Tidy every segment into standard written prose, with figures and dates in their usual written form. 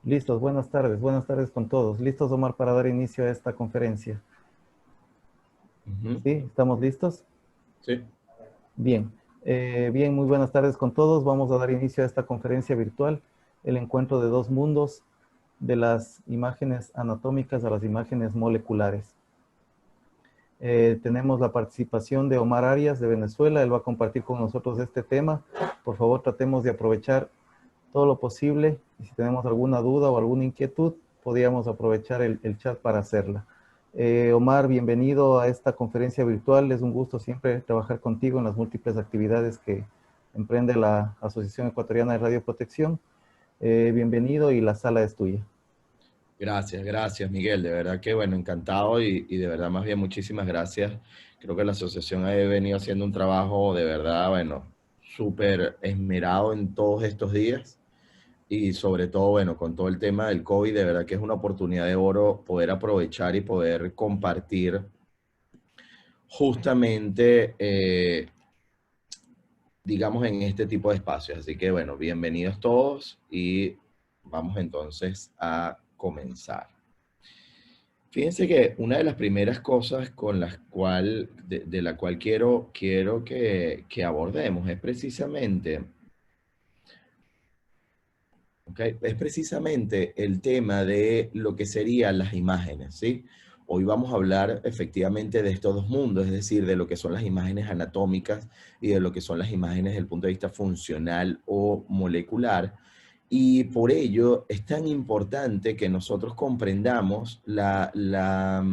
Listos, buenas tardes con todos. ¿Listos, Omar, para dar inicio a esta conferencia? Ujú. ¿Sí? ¿Estamos listos? Sí, Bien. Bien, muy buenas tardes con todos. Vamos a dar inicio a esta conferencia virtual, el encuentro de dos mundos, de las imágenes anatómicas a las imágenes moleculares. Tenemos la participación de Omar Arias de Venezuela. Él va a compartir con nosotros este tema. Por favor, tratemos de aprovechar todo lo posible. Y si tenemos alguna duda o alguna inquietud, podríamos aprovechar el chat para hacerla. Omar, bienvenido a esta conferencia virtual. Es un gusto siempre trabajar contigo en las múltiples actividades que emprende la Asociación Ecuatoriana de Radioprotección. Bienvenido y la sala es tuya. gracias Miguel, de verdad que bueno, encantado y de verdad más bien muchísimas gracias. Creo que la asociación ha venido haciendo un trabajo de verdad, bueno, súper esmerado en todos estos días y sobre todo, bueno, con todo el tema del COVID, de verdad que es una oportunidad de oro poder aprovechar y poder compartir justamente, digamos, en este tipo de espacios. Así que bueno, bienvenidos todos y vamos entonces a comenzar. Fíjense que una de las primeras cosas con las de la cual quiero que abordemos es precisamente, ¿ok? Es precisamente el tema de lo que serían las imágenes, ¿sí? Hoy vamos a hablar efectivamente de estos dos mundos, es decir, de lo que son las imágenes anatómicas y de lo que son las imágenes desde el punto de vista funcional o molecular. Y por ello es tan importante que nosotros comprendamos la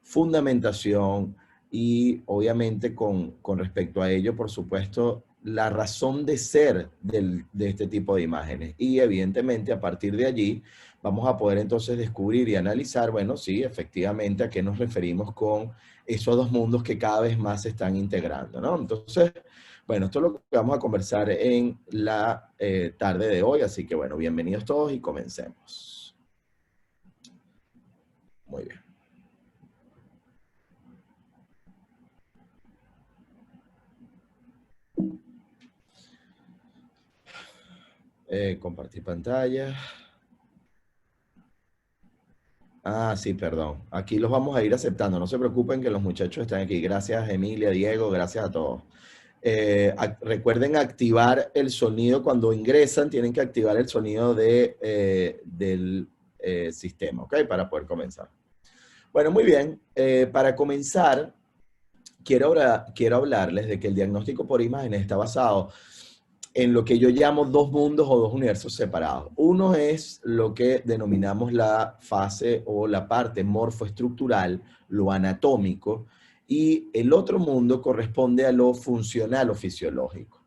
fundamentación y obviamente con respecto a ello, por supuesto, la razón de ser de este tipo de imágenes. Y evidentemente a partir de allí vamos a poder entonces descubrir y analizar, bueno, sí, efectivamente a qué nos referimos con esos dos mundos que cada vez más se están integrando, ¿no? Entonces, bueno, esto es lo que vamos a conversar en la tarde de hoy, así que bueno, bienvenidos todos y comencemos. Muy bien. Compartir pantalla. Ah, sí, perdón. Aquí los vamos a ir aceptando. No se preocupen que los muchachos están aquí. Gracias, Emilia, Diego, gracias a todos. Recuerden activar el sonido cuando ingresan. Tienen que activar el sonido del sistema, ¿ok? Para poder comenzar. Bueno, muy bien. Para comenzar, quiero hablarles de que el diagnóstico por imágenes está basado en lo que yo llamo dos mundos o dos universos separados. Uno es lo que denominamos la fase o la parte morfoestructural, lo anatómico, y el otro mundo corresponde a lo funcional o fisiológico.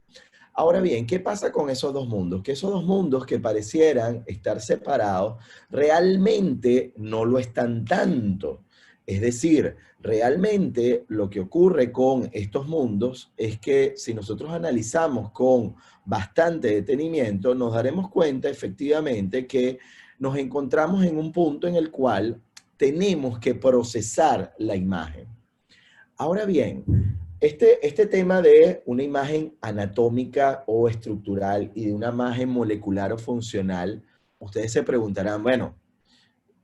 Ahora bien, ¿qué pasa con esos dos mundos? Que esos dos mundos que parecieran estar separados, realmente no lo están tanto. Es decir, realmente lo que ocurre con estos mundos es que si nosotros analizamos con bastante detenimiento, nos daremos cuenta efectivamente que nos encontramos en un punto en el cual tenemos que procesar la imagen. Ahora bien, este tema de una imagen anatómica o estructural y de una imagen molecular o funcional, ustedes se preguntarán, bueno,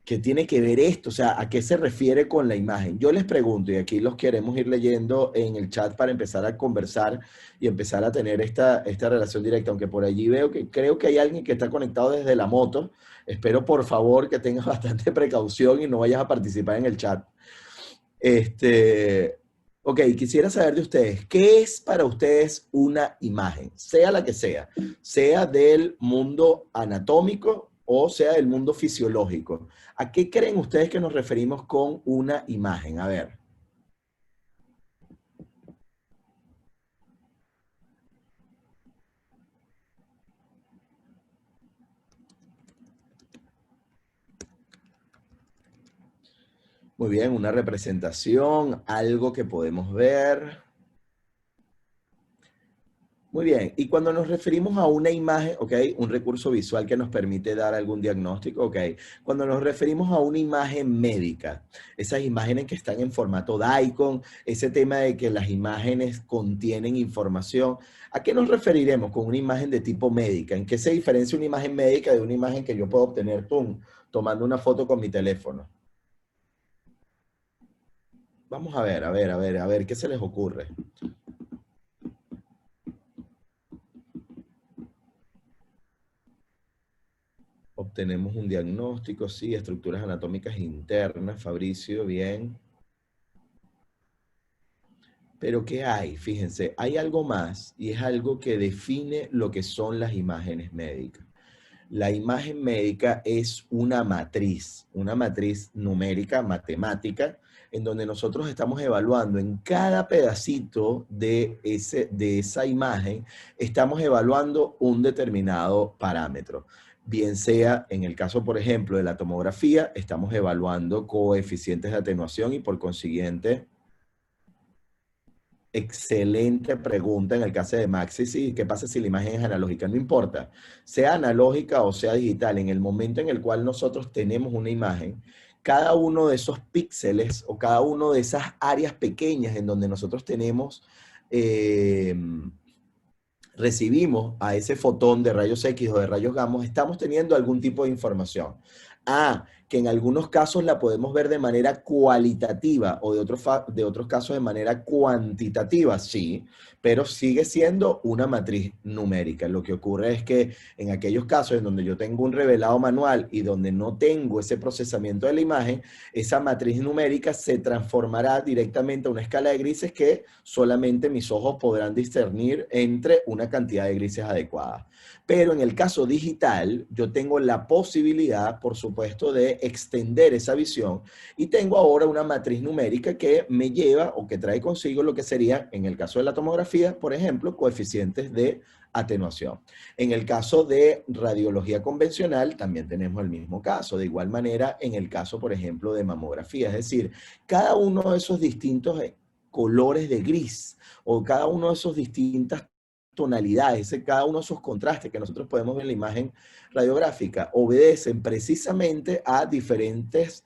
¿qué tiene que ver esto? O sea, ¿a qué se refiere con la imagen? Yo les pregunto, y aquí los queremos ir leyendo en el chat para empezar a conversar y empezar a tener esta relación directa, aunque por allí veo que creo que hay alguien que está conectado desde la moto. Espero por favor que tengas bastante precaución y no vayas a participar en el chat. Este, ok, quisiera saber de ustedes, ¿qué es para ustedes una imagen? Sea la que sea del mundo anatómico o sea del mundo fisiológico. ¿A qué creen ustedes que nos referimos con una imagen? A ver. Muy bien, una representación, algo que podemos ver. Muy bien, y cuando nos referimos a una imagen, ok, un recurso visual que nos permite dar algún diagnóstico, ok, cuando nos referimos a una imagen médica, esas imágenes que están en formato DICOM, ese tema de que las imágenes contienen información, ¿a qué nos referiremos con una imagen de tipo médica? ¿En qué se diferencia una imagen médica de una imagen que yo puedo obtener tomando una foto con mi teléfono? Vamos a ver, ¿qué se les ocurre? Obtenemos un diagnóstico, sí, estructuras anatómicas internas, Fabricio, bien. Pero ¿qué hay? Fíjense, hay algo más y es algo que define lo que son las imágenes médicas. La imagen médica es una matriz numérica, matemática, en donde nosotros estamos evaluando en cada pedacito de esa imagen, estamos evaluando un determinado parámetro. Bien sea, en el caso, por ejemplo, de la tomografía, estamos evaluando coeficientes de atenuación y por consiguiente, excelente pregunta en el caso de Maxi. Sí, ¿qué pasa si la imagen es analógica? No importa, sea analógica o sea digital, en el momento en el cual nosotros tenemos una imagen, cada uno de esos píxeles o cada uno de esas áreas pequeñas en donde nosotros tenemos, eh, recibimos a ese fotón de rayos X o de rayos gamma, estamos teniendo algún tipo de información. Que en algunos casos la podemos ver de manera cualitativa o de otros casos de manera cuantitativa, sí, pero sigue siendo una matriz numérica. Lo que ocurre es que en aquellos casos en donde yo tengo un revelado manual y donde no tengo ese procesamiento de la imagen, esa matriz numérica se transformará directamente a una escala de grises que solamente mis ojos podrán discernir entre una cantidad de grises adecuadas. Pero en el caso digital, yo tengo la posibilidad, por supuesto, de extender esa visión y tengo ahora una matriz numérica que me lleva o que trae consigo lo que sería, en el caso de la tomografía, por ejemplo, coeficientes de atenuación. En el caso de radiología convencional, también tenemos el mismo caso. De igual manera, en el caso, por ejemplo, de mamografía. Es decir, cada uno de esos distintos colores de gris o cada uno de esos distintas tonalidades, cada uno de esos contrastes que nosotros podemos ver en la imagen radiográfica, obedecen precisamente a diferentes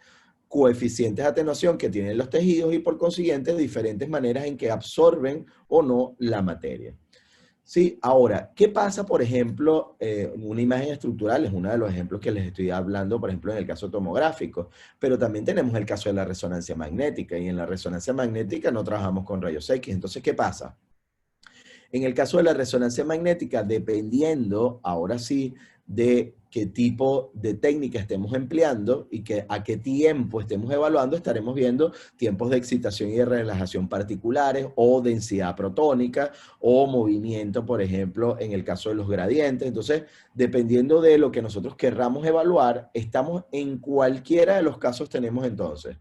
coeficientes de atenuación que tienen los tejidos y por consiguiente diferentes maneras en que absorben o no la materia. Sí, ahora, ¿qué pasa, por ejemplo, una imagen estructural? Es uno de los ejemplos que les estoy hablando, por ejemplo, en el caso tomográfico, pero también tenemos el caso de la resonancia magnética y en la resonancia magnética no trabajamos con rayos X. Entonces, ¿qué pasa? En el caso de la resonancia magnética, dependiendo, ahora sí, de qué tipo de técnica estemos empleando y a qué tiempo estemos evaluando, estaremos viendo tiempos de excitación y de relajación particulares o densidad protónica o movimiento, por ejemplo, en el caso de los gradientes. Entonces, dependiendo de lo que nosotros querramos evaluar, estamos en cualquiera de los casos tenemos entonces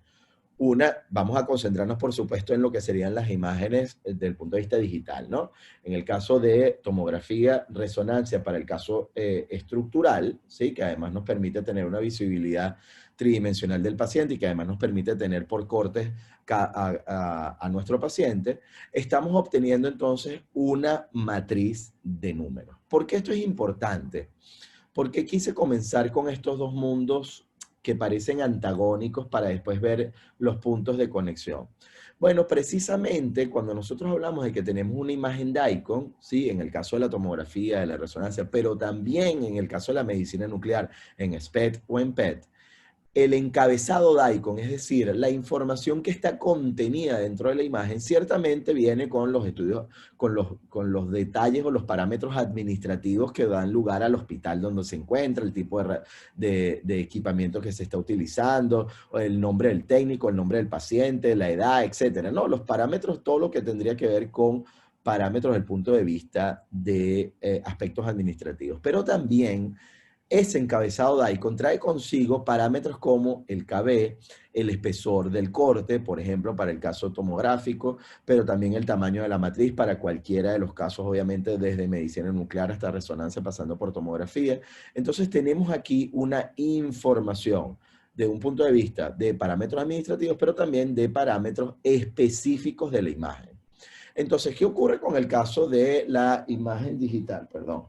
vamos a concentrarnos, por supuesto, en lo que serían las imágenes desde el punto de vista digital, ¿no? En el caso de tomografía, resonancia para el caso estructural, ¿sí? Que además nos permite tener una visibilidad tridimensional del paciente y que además nos permite tener por cortes a nuestro paciente, estamos obteniendo entonces una matriz de números. ¿Por qué esto es importante? Porque quise comenzar con estos dos mundos que parecen antagónicos para después ver los puntos de conexión. Bueno, precisamente cuando nosotros hablamos de que tenemos una imagen DICOM, ¿sí? En el caso de la tomografía, de la resonancia, pero también en el caso de la medicina nuclear, en SPECT o en PET, el encabezado DICOM, es decir, la información que está contenida dentro de la imagen, ciertamente viene con los estudios, con los detalles o los parámetros administrativos que dan lugar al hospital donde se encuentra, el tipo de equipamiento que se está utilizando, el nombre del técnico, el nombre del paciente, la edad, etcétera, ¿no? Los parámetros, todo lo que tendría que ver con parámetros desde el punto de vista de aspectos administrativos. Pero también ese encabezado DICOM trae consigo parámetros como el KB, el espesor del corte, por ejemplo, para el caso tomográfico, pero también el tamaño de la matriz para cualquiera de los casos, obviamente, desde medicina nuclear hasta resonancia, pasando por tomografía. Entonces, tenemos aquí una información de un punto de vista de parámetros administrativos, pero también de parámetros específicos de la imagen. Entonces, ¿qué ocurre con el caso de la imagen digital? Perdón.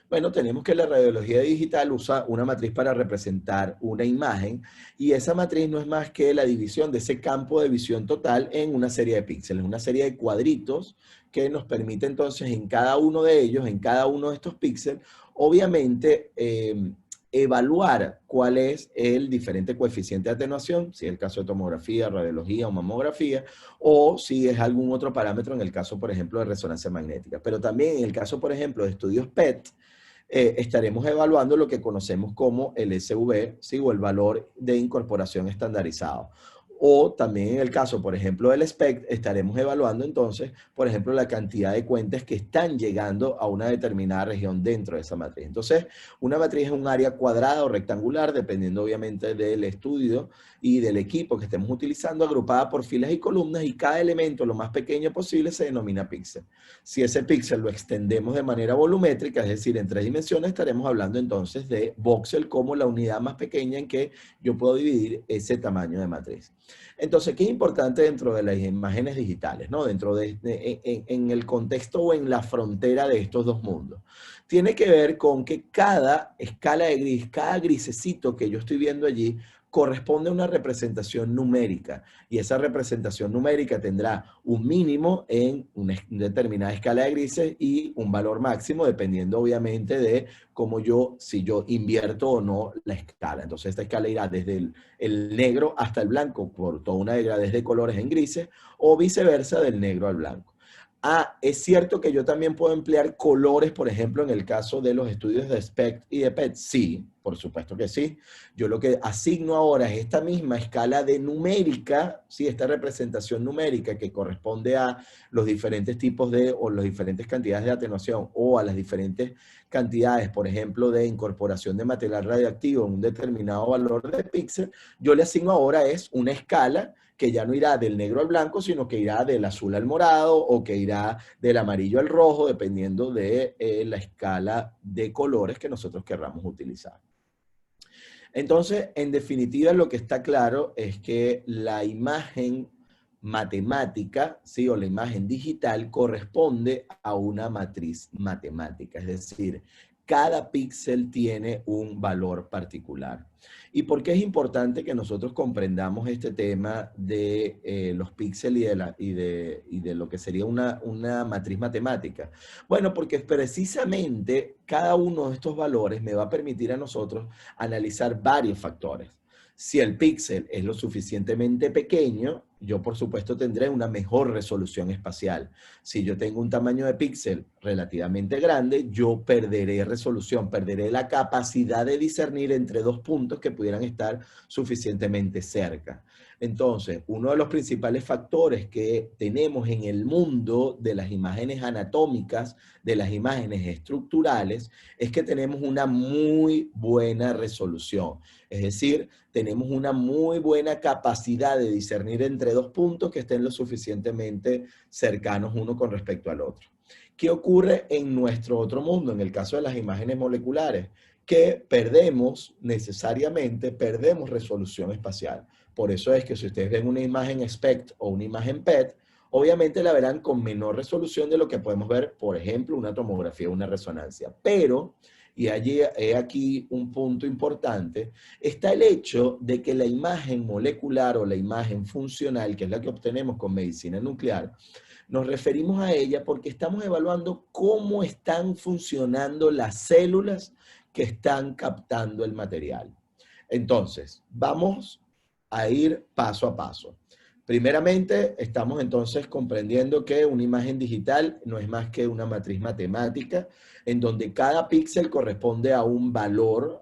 Bueno, tenemos que la radiología digital usa una matriz para representar una imagen y esa matriz no es más que la división de ese campo de visión total en una serie de píxeles, una serie de cuadritos que nos permite entonces en cada uno de ellos, en cada uno de estos píxeles, obviamente evaluar cuál es el diferente coeficiente de atenuación, si es el caso de tomografía, radiología o mamografía, o si es algún otro parámetro en el caso, por ejemplo, de resonancia magnética. Pero también en el caso, por ejemplo, de estudios PET, estaremos evaluando lo que conocemos como el SV, ¿sí? O el valor de incorporación estandarizado. O también en el caso, por ejemplo, del SPECT, estaremos evaluando entonces, por ejemplo, la cantidad de cuentes que están llegando a una determinada región dentro de esa matriz. Entonces, una matriz es un área cuadrada o rectangular, dependiendo obviamente del estudio y del equipo que estemos utilizando, agrupada por filas y columnas, y cada elemento, lo más pequeño posible, se denomina píxel. Si ese píxel lo extendemos de manera volumétrica, es decir, en 3 dimensiones, estaremos hablando entonces de voxel como la unidad más pequeña en que yo puedo dividir ese tamaño de matriz. Entonces, ¿qué es importante dentro de las imágenes digitales, ¿no? Dentro en el contexto o en la frontera de estos dos mundos? Tiene que ver con que cada escala de gris, cada grisecito que yo estoy viendo allí, corresponde a una representación numérica, y esa representación numérica tendrá un mínimo en una determinada escala de grises y un valor máximo dependiendo obviamente de cómo si yo invierto o no la escala. Entonces esta escala irá desde el negro hasta el blanco por toda una degradez de colores en grises, o viceversa del negro al blanco. Ah, es cierto que yo también puedo emplear colores, por ejemplo, en el caso de los estudios de SPECT y de PET. Sí, por supuesto que sí. Yo lo que asigno ahora es esta misma escala de numérica, ¿sí? Esta representación numérica que corresponde a los diferentes tipos o las diferentes cantidades de atenuación o a las diferentes cantidades, por ejemplo, de incorporación de material radioactivo en un determinado valor de píxel. Yo le asigno ahora es una escala que ya no irá del negro al blanco, sino que irá del azul al morado o que irá del amarillo al rojo, dependiendo de la escala de colores que nosotros querramos utilizar. Entonces, en definitiva, lo que está claro es que la imagen matemática, ¿sí? O la imagen digital corresponde a una matriz matemática, es decir, cada píxel tiene un valor particular. ¿Y por qué es importante que nosotros comprendamos este tema de los píxeles y de lo que sería una matriz matemática? Bueno, porque precisamente cada uno de estos valores me va a permitir a nosotros analizar varios factores. Si el píxel es lo suficientemente pequeño, yo por supuesto tendré una mejor resolución espacial. Si yo tengo un tamaño de píxel relativamente grande, yo perderé resolución, perderé la capacidad de discernir entre dos puntos que pudieran estar suficientemente cerca. Entonces, uno de los principales factores que tenemos en el mundo de las imágenes anatómicas, de las imágenes estructurales, es que tenemos una muy buena resolución. Es decir, tenemos una muy buena capacidad de discernir entre dos puntos que estén lo suficientemente cercanos uno con respecto al otro. ¿Qué ocurre en nuestro otro mundo? En el caso de las imágenes moleculares, que necesariamente perdemos resolución espacial. Por eso es que si ustedes ven una imagen SPECT o una imagen PET, obviamente la verán con menor resolución de lo que podemos ver, por ejemplo, una tomografía o una resonancia. Pero, y allí he aquí un punto importante, está el hecho de que la imagen molecular o la imagen funcional, que es la que obtenemos con medicina nuclear, nos referimos a ella porque estamos evaluando cómo están funcionando las células que están captando el material. Entonces, vamos a ir paso a paso. Primeramente, estamos entonces comprendiendo que una imagen digital no es más que una matriz matemática en donde cada píxel corresponde a un valor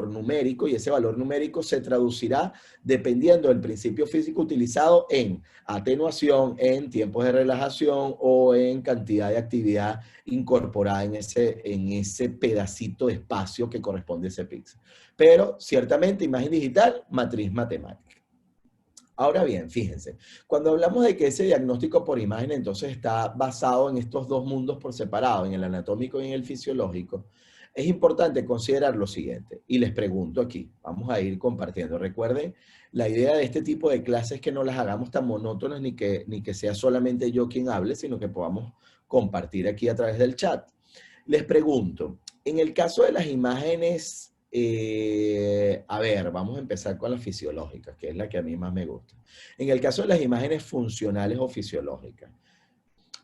numérico, y ese valor numérico se traducirá dependiendo del principio físico utilizado en atenuación, en tiempos de relajación o en cantidad de actividad incorporada en ese pedacito de espacio que corresponde a ese píxel. Pero ciertamente imagen digital, matriz matemática. Ahora bien, fíjense, cuando hablamos de que ese diagnóstico por imagen entonces está basado en estos dos mundos por separado, en el anatómico y en el fisiológico, es importante considerar lo siguiente. Y les pregunto aquí, vamos a ir compartiendo. Recuerden, la idea de este tipo de clases es que no las hagamos tan monótonas ni que sea solamente yo quien hable, sino que podamos compartir aquí a través del chat. Les pregunto, en el caso de las imágenes, a ver, vamos a empezar con las fisiológicas, que es la que a mí más me gusta. En el caso de las imágenes funcionales o fisiológicas,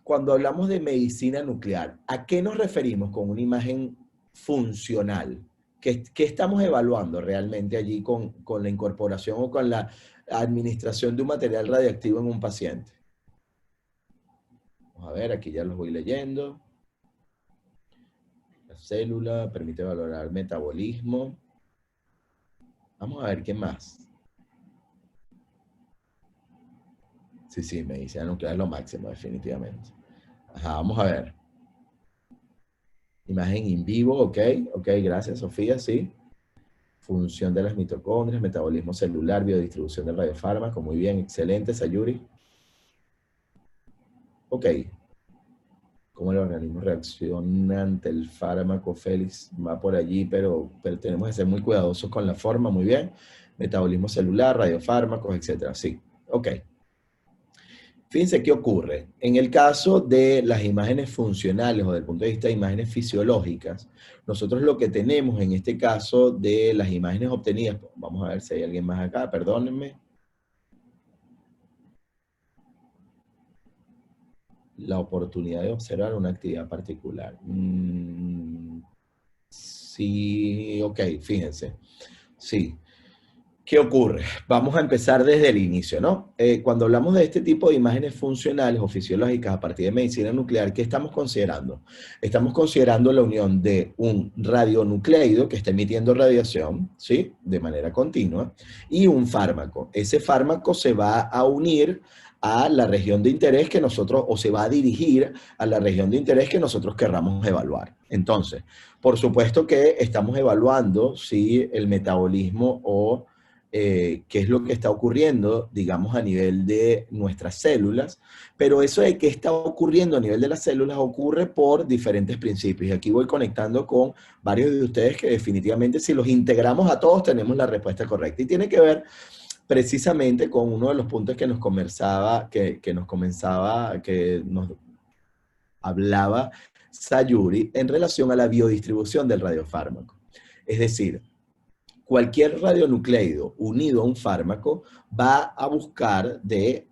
cuando hablamos de medicina nuclear, ¿a qué nos referimos con una imagen funcional? ¿Qué estamos evaluando realmente allí con la incorporación o con la administración de un material radiactivo en un paciente? Vamos a ver, aquí ya los voy leyendo. La célula permite valorar el metabolismo. Vamos a ver qué más. Sí, medicina nuclear es lo máximo, definitivamente. Ajá, vamos a ver. Imagen in vivo, ok, gracias Sofía, sí. Función de las mitocondrias, metabolismo celular, biodistribución del radiofármaco, muy bien, excelente, Sayuri. Ok. ¿Cómo el organismo reacciona ante el fármaco? Félix va por allí, pero tenemos que ser muy cuidadosos con la forma, muy bien. Metabolismo celular, radiofármacos, etcétera, sí, ok. Fíjense qué ocurre. En el caso de las imágenes funcionales o desde el punto de vista de imágenes fisiológicas, nosotros lo que tenemos en este caso de las imágenes obtenidas, vamos a ver si hay alguien más acá, perdónenme. La oportunidad de observar una actividad particular. Sí, ok, fíjense. Sí. ¿Qué ocurre? Vamos a empezar desde el inicio, ¿no? Cuando hablamos de este tipo de imágenes funcionales o fisiológicas a partir de medicina nuclear, ¿qué estamos considerando? Estamos considerando la unión de un radionucleido que está emitiendo radiación, ¿sí? De manera continua, y un fármaco. Ese fármaco se va a unir a la región de interés que nosotros, o se va a dirigir a la región de interés que nosotros querramos evaluar. Entonces, por supuesto que estamos evaluando si el metabolismo o qué es lo que está ocurriendo, digamos, a nivel de nuestras células, pero eso de qué está ocurriendo a nivel de las células ocurre por diferentes principios. Y aquí voy conectando con varios de ustedes que definitivamente si los integramos a todos tenemos la respuesta correcta. Y tiene que ver precisamente con uno de los puntos que nos conversaba, que nos hablaba Sayuri en relación a la biodistribución del radiofármaco. Es decir, cualquier radionucleido unido a un fármaco va a buscar de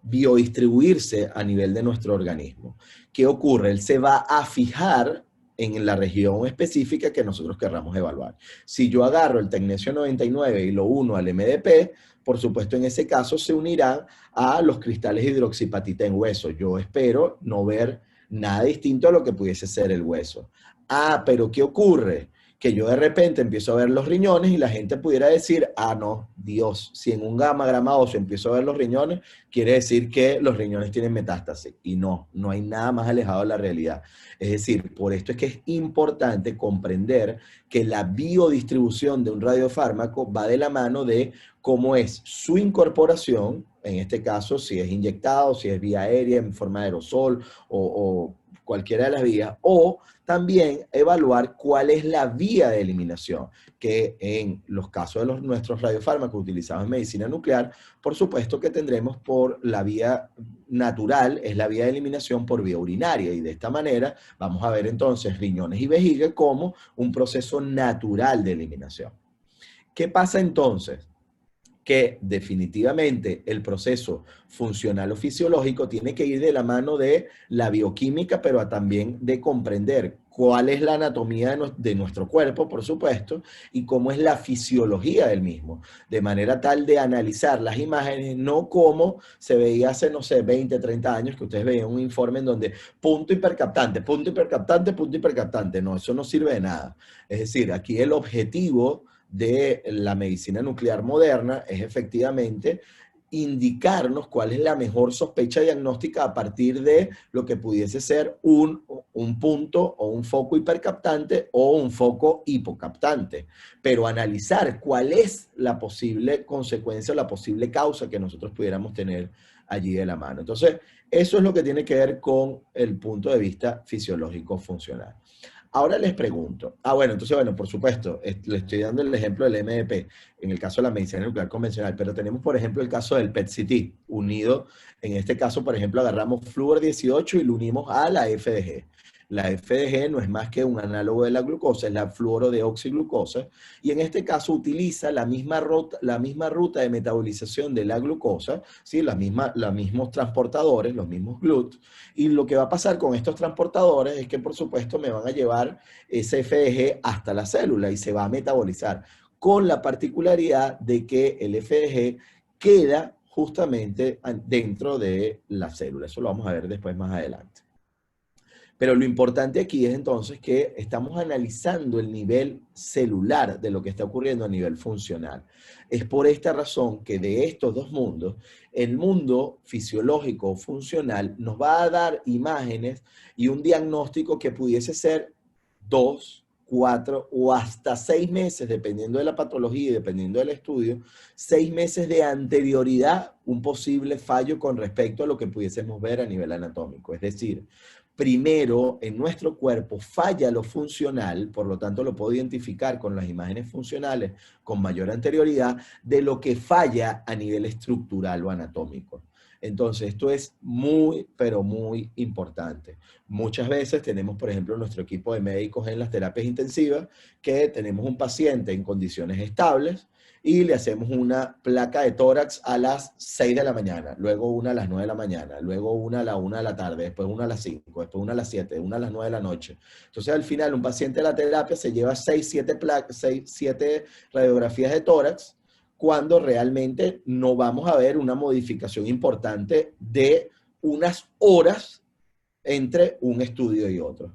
biodistribuirse a nivel de nuestro organismo. ¿Qué ocurre? Él se va a fijar en la región específica que nosotros querramos evaluar. Si yo agarro el tecnesio 99 y lo uno al MDP, por supuesto en ese caso se unirán a los cristales hidroxipatita en hueso. Yo espero no ver nada distinto a lo que pudiese ser el hueso. Ah, pero ¿qué ocurre? Que yo de repente empiezo a ver los riñones y la gente pudiera decir, ah, no, Dios, si en un gamma grama óseo empiezo a ver los riñones, quiere decir que los riñones tienen metástasis. Y no hay nada más alejado de la realidad. Es decir, por esto es que es importante comprender que la biodistribución de un radiofármaco va de la mano de cómo es su incorporación, en este caso, si es inyectado, si es vía aérea, en forma de aerosol o cualquiera de las vías, o también evaluar cuál es la vía de eliminación, que en los casos de nuestros radiofármacos utilizados en medicina nuclear, por supuesto que tendremos por la vía natural, es la vía de eliminación por vía urinaria, y de esta manera vamos a ver entonces riñones y vejiga como un proceso natural de eliminación. ¿Qué pasa entonces? Que definitivamente el proceso funcional o fisiológico tiene que ir de la mano de la bioquímica, pero también de comprender cuál es la anatomía de nuestro cuerpo, por supuesto, y cómo es la fisiología del mismo, de manera tal de analizar las imágenes, no como se veía hace, no sé, 20, 30 años, que ustedes veían un informe en donde punto hipercaptante, punto hipercaptante, punto hipercaptante. No, eso no sirve de nada. Es decir, aquí el objetivo de la medicina nuclear moderna es efectivamente indicarnos cuál es la mejor sospecha diagnóstica a partir de lo que pudiese ser un punto o un foco hipercaptante o un foco hipocaptante, pero analizar cuál es la posible consecuencia o la posible causa que nosotros pudiéramos tener allí de la mano. Entonces, eso es lo que tiene que ver con el punto de vista fisiológico funcional. Ahora les pregunto. Bueno, entonces, bueno, por supuesto, le estoy dando el ejemplo del MDP, en el caso de la medicina nuclear convencional, pero tenemos, por ejemplo, el caso del PET-CT, unido, en este caso, por ejemplo, agarramos flúor 18 y lo unimos a la FDG. La FDG no es más que un análogo de la glucosa, es la fluorodeoxiglucosa, y en este caso utiliza la misma ruta de metabolización de la glucosa, ¿sí? Los mismos transportadores, los mismos GLUT, y lo que va a pasar con estos transportadores es que, por supuesto, me van a llevar ese FDG hasta la célula y se va a metabolizar, con la particularidad de que el FDG queda justamente dentro de la célula. Eso lo vamos a ver después más adelante. Pero lo importante aquí es entonces que estamos analizando el nivel celular de lo que está ocurriendo a nivel funcional. Es por esta razón que de estos dos mundos, el mundo fisiológico o funcional nos va a dar imágenes y un diagnóstico que pudiese ser 2, 4 o hasta 6 meses, dependiendo de la patología y dependiendo del estudio, 6 meses de anterioridad, un posible fallo con respecto a lo que pudiésemos ver a nivel anatómico. Es decir, primero en nuestro cuerpo falla lo funcional, por lo tanto lo puedo identificar con las imágenes funcionales con mayor anterioridad de lo que falla a nivel estructural o anatómico. Entonces, esto es muy, pero muy importante. Muchas veces tenemos, por ejemplo, nuestro equipo de médicos en las terapias intensivas, que tenemos un paciente en condiciones estables y le hacemos una placa de tórax a las 6 de la mañana, luego una a las 9 de la mañana, luego una a la 1 de la tarde, después una a las 5, después una a las 7, una a las 9 de la noche. Entonces, al final, un paciente de la terapia se lleva 6, 7 radiografías de tórax, cuando realmente no vamos a ver una modificación importante de unas horas entre un estudio y otro.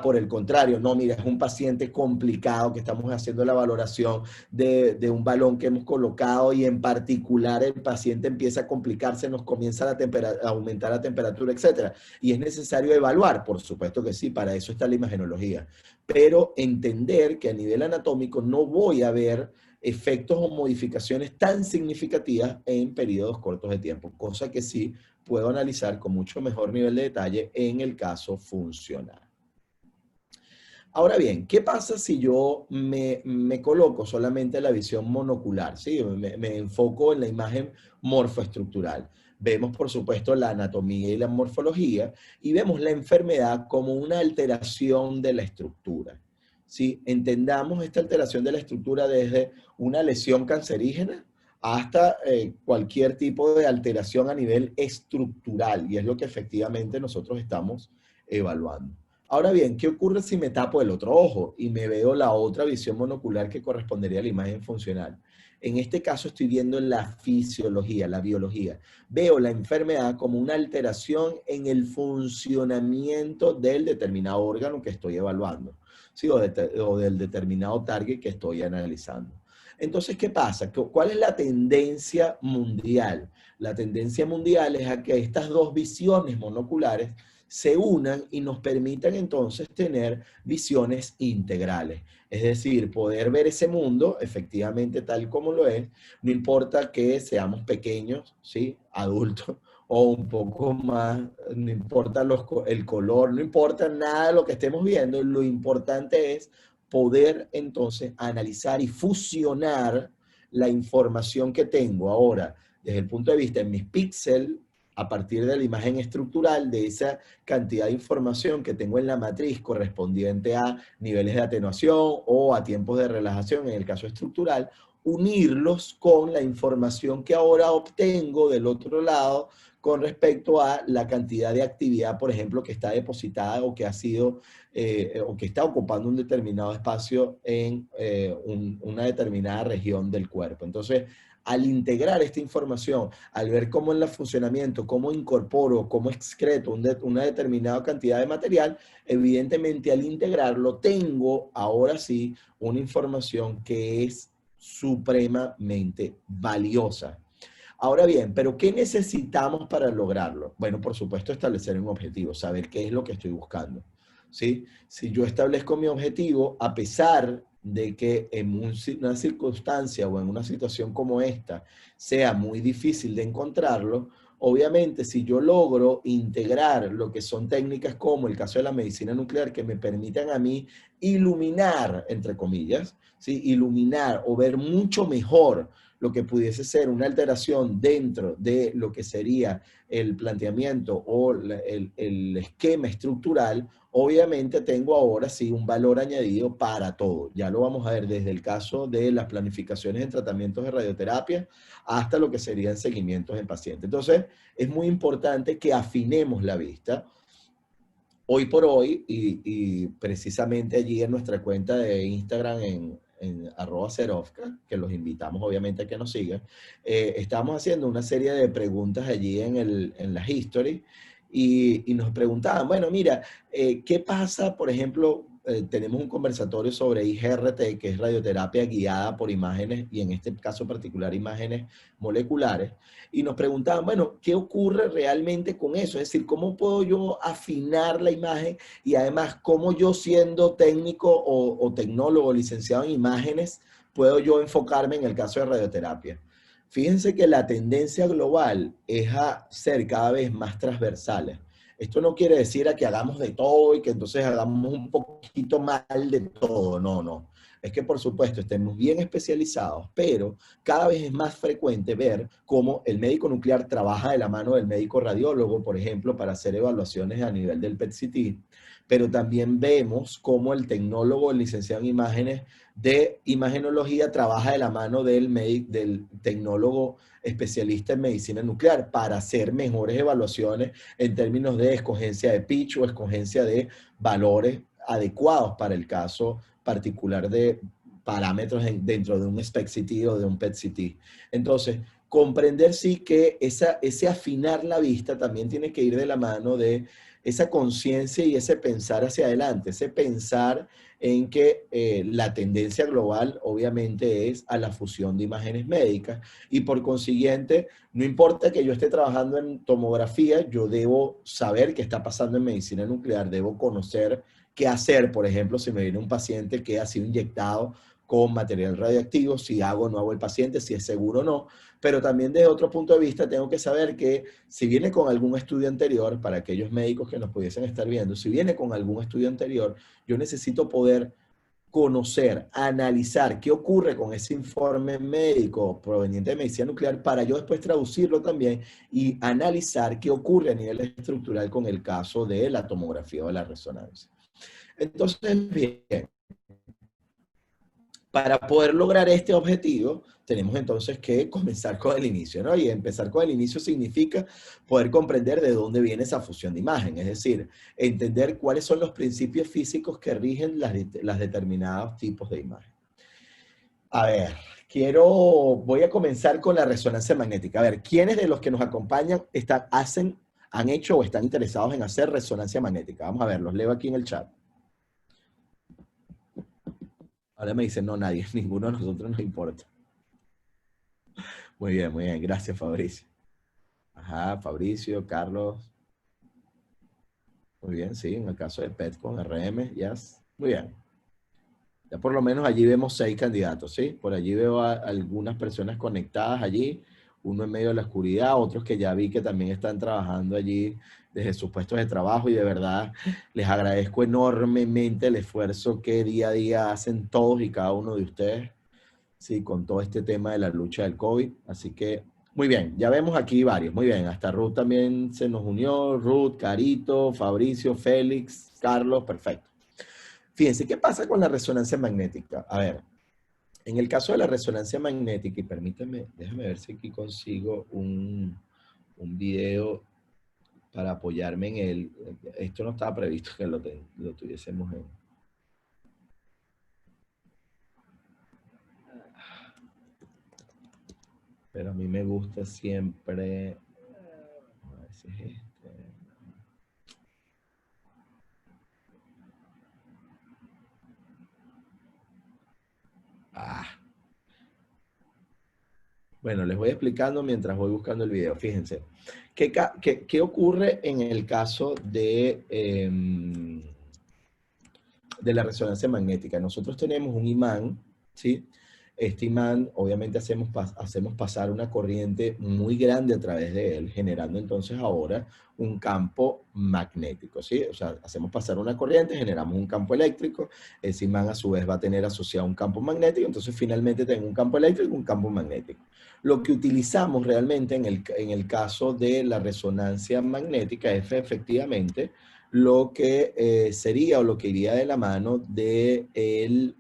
Por el contrario, no, mira, es un paciente complicado que estamos haciendo la valoración de un balón que hemos colocado y en particular el paciente empieza a complicarse, nos comienza a aumentar la temperatura, etc. Y es necesario evaluar, por supuesto que sí, para eso está la imagenología, pero entender que a nivel anatómico no voy a ver efectos o modificaciones tan significativas en periodos cortos de tiempo, cosa que sí puedo analizar con mucho mejor nivel de detalle en el caso funcional. Ahora bien, ¿qué pasa si yo me coloco solamente la visión monocular? ¿Sí? Me enfoco en la imagen morfoestructural. Vemos, por supuesto, la anatomía y la morfología y vemos la enfermedad como una alteración de la estructura. ¿Sí? Entendamos esta alteración de la estructura desde una lesión cancerígena hasta cualquier tipo de alteración a nivel estructural, y es lo que efectivamente nosotros estamos evaluando. Ahora bien, ¿qué ocurre si me tapo el otro ojo y me veo la otra visión monocular que correspondería a la imagen funcional? En este caso estoy viendo la fisiología, la biología. Veo la enfermedad como una alteración en el funcionamiento del determinado órgano que estoy evaluando, ¿sí? O del determinado target que estoy analizando. Entonces, ¿qué pasa? ¿Cuál es la tendencia mundial? La tendencia mundial es a que estas dos visiones monoculares se unan y nos permitan entonces tener visiones integrales. Es decir, poder ver ese mundo efectivamente tal como lo es, no importa que seamos pequeños, ¿sí? Adultos, o un poco más, no importa el color, no importa nada de lo que estemos viendo, lo importante es poder entonces analizar y fusionar la información que tengo ahora desde el punto de vista de mis píxeles a partir de la imagen estructural de esa cantidad de información que tengo en la matriz correspondiente a niveles de atenuación o a tiempos de relajación en el caso estructural, unirlos con la información que ahora obtengo del otro lado con respecto a la cantidad de actividad, por ejemplo, que está depositada o que ha sido o que está ocupando un determinado espacio en una determinada región del cuerpo. Entonces, al integrar esta información, al ver cómo en el funcionamiento, cómo incorporo, cómo excreto una determinada cantidad de material, evidentemente al integrarlo tengo ahora sí una información que es supremamente valiosa. Ahora bien, ¿pero qué necesitamos para lograrlo? Bueno, por supuesto, establecer un objetivo, saber qué es lo que estoy buscando, ¿sí? Si yo establezco mi objetivo, a pesar de que en una circunstancia o en una situación como esta sea muy difícil de encontrarlo, obviamente si yo logro integrar lo que son técnicas como el caso de la medicina nuclear que me permitan a mí iluminar, entre comillas, ¿sí? Iluminar o ver mucho mejor lo que pudiese ser una alteración dentro de lo que sería el planteamiento o el esquema estructural, obviamente tengo ahora sí un valor añadido para todo. Ya lo vamos a ver desde el caso de las planificaciones en tratamientos de radioterapia hasta lo que serían seguimientos en pacientes. Entonces, es muy importante que afinemos la vista. Hoy por hoy, y precisamente allí en nuestra cuenta de Instagram en @Serovka, que los invitamos obviamente a que nos sigan, estamos haciendo una serie de preguntas allí en las history y nos preguntaban, bueno, mira, ¿qué pasa, por ejemplo? Tenemos un conversatorio sobre IGRT, que es radioterapia guiada por imágenes, y en este caso particular imágenes moleculares, y nos preguntaban, bueno, ¿qué ocurre realmente con eso? Es decir, ¿cómo puedo yo afinar la imagen? Y además, ¿cómo yo siendo técnico o tecnólogo licenciado en imágenes, puedo yo enfocarme en el caso de radioterapia? Fíjense que la tendencia global es a ser cada vez más transversales. Esto no quiere decir a que hagamos de todo y que entonces hagamos un poquito mal de todo, no, no. Es que por supuesto estemos bien especializados, pero cada vez es más frecuente ver cómo el médico nuclear trabaja de la mano del médico radiólogo, por ejemplo, para hacer evaluaciones a nivel del PET-CT, pero también vemos cómo el tecnólogo, el licenciado en imágenes de imagenología trabaja de la mano del tecnólogo especialista en medicina nuclear para hacer mejores evaluaciones en términos de escogencia de pitch o escogencia de valores adecuados para el caso particular de parámetros dentro de un SPECT-CT o de un PET-CT. Entonces, comprender sí que ese afinar la vista también tiene que ir de la mano de esa conciencia y ese pensar hacia adelante, ese pensar en que la tendencia global obviamente es a la fusión de imágenes médicas y por consiguiente, no importa que yo esté trabajando en tomografía, yo debo saber qué está pasando en medicina nuclear, debo conocer qué hacer, por ejemplo, si me viene un paciente que ha sido inyectado con material radiactivo, si hago o no hago el paciente, si es seguro o no, pero también desde otro punto de vista tengo que saber que si viene con algún estudio anterior, para aquellos médicos que nos pudiesen estar viendo, si viene con algún estudio anterior, yo necesito poder conocer, analizar qué ocurre con ese informe médico proveniente de medicina nuclear para yo después traducirlo también y analizar qué ocurre a nivel estructural con el caso de la tomografía o la resonancia. Entonces, bien, para poder lograr este objetivo, tenemos entonces que comenzar con el inicio, ¿no? Y empezar con el inicio significa poder comprender de dónde viene esa fusión de imagen, es decir, entender cuáles son los principios físicos que rigen las determinados tipos de imagen. A ver, voy a comenzar con la resonancia magnética. A ver, ¿quiénes de los que nos acompañan han hecho o están interesados en hacer resonancia magnética? Vamos a ver, los leo aquí en el chat. Ahora me dicen, no, nadie, ninguno de nosotros nos importa. Muy bien, gracias Fabricio. Ajá, Fabricio, Carlos. Muy bien, sí, en el caso de PET con RM, yes. Muy bien. Ya por lo menos allí vemos 6 candidatos, ¿sí? Por allí veo a algunas personas conectadas allí, uno en medio de la oscuridad, otros que ya vi que también están trabajando allí desde sus puestos de trabajo y de verdad les agradezco enormemente el esfuerzo que día a día hacen todos y cada uno de ustedes, sí, con todo este tema de la lucha del COVID. Así que, muy bien, ya vemos aquí varios, muy bien, hasta Ruth también se nos unió, Ruth, Carito, Fabricio, Félix, Carlos, perfecto. Fíjense, ¿qué pasa con la resonancia magnética? A ver, en el caso de la resonancia magnética, y permítame, déjame ver si aquí consigo un video para apoyarme en él. Esto no estaba previsto que lo tuviésemos en... Pero a mí me gusta siempre... A ver si es este... Bueno, les voy explicando mientras voy buscando el video. Fíjense, ¿qué ocurre en el caso de la resonancia magnética? Nosotros tenemos un imán, ¿sí? Este imán, obviamente hacemos pasar una corriente muy grande a través de él, generando entonces ahora un campo magnético, ¿sí? O sea, hacemos pasar una corriente, generamos un campo eléctrico, ese imán a su vez va a tener asociado un campo magnético, entonces finalmente tengo un campo eléctrico y un campo magnético. Lo que utilizamos realmente en el caso de la resonancia magnética es efectivamente lo que sería o lo que iría de la mano del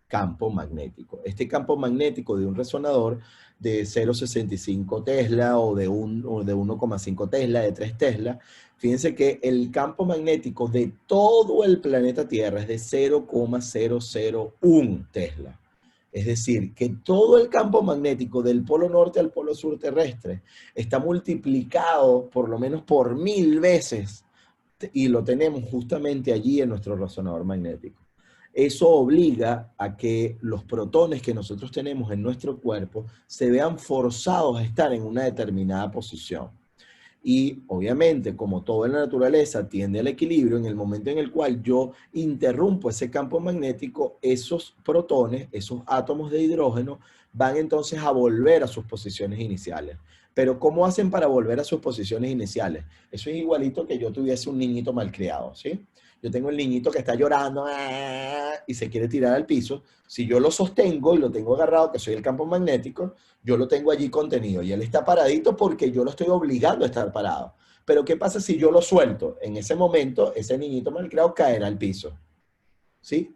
campo magnético. Este campo magnético de un resonador de 0,65 Tesla o de 1,5 Tesla, de 3 Tesla, fíjense que el campo magnético de todo el planeta Tierra es de 0,001 Tesla. Es decir, que todo el campo magnético del polo norte al polo sur terrestre está multiplicado por lo menos por 1000 veces y lo tenemos justamente allí en nuestro resonador magnético. Eso obliga a que los protones que nosotros tenemos en nuestro cuerpo se vean forzados a estar en una determinada posición. Y obviamente, como todo en la naturaleza tiende al equilibrio, en el momento en el cual yo interrumpo ese campo magnético, esos protones, esos átomos de hidrógeno, van entonces a volver a sus posiciones iniciales. Pero ¿cómo hacen para volver a sus posiciones iniciales? Eso es igualito que yo tuviese un niñito malcriado, ¿sí? Yo tengo el niñito que está llorando y se quiere tirar al piso. Si yo lo sostengo y lo tengo agarrado, que soy el campo magnético, yo lo tengo allí contenido y él está paradito porque yo lo estoy obligando a estar parado. Pero ¿qué pasa si yo lo suelto? En ese momento, ese niñito malcriado caerá al piso. ¿Sí?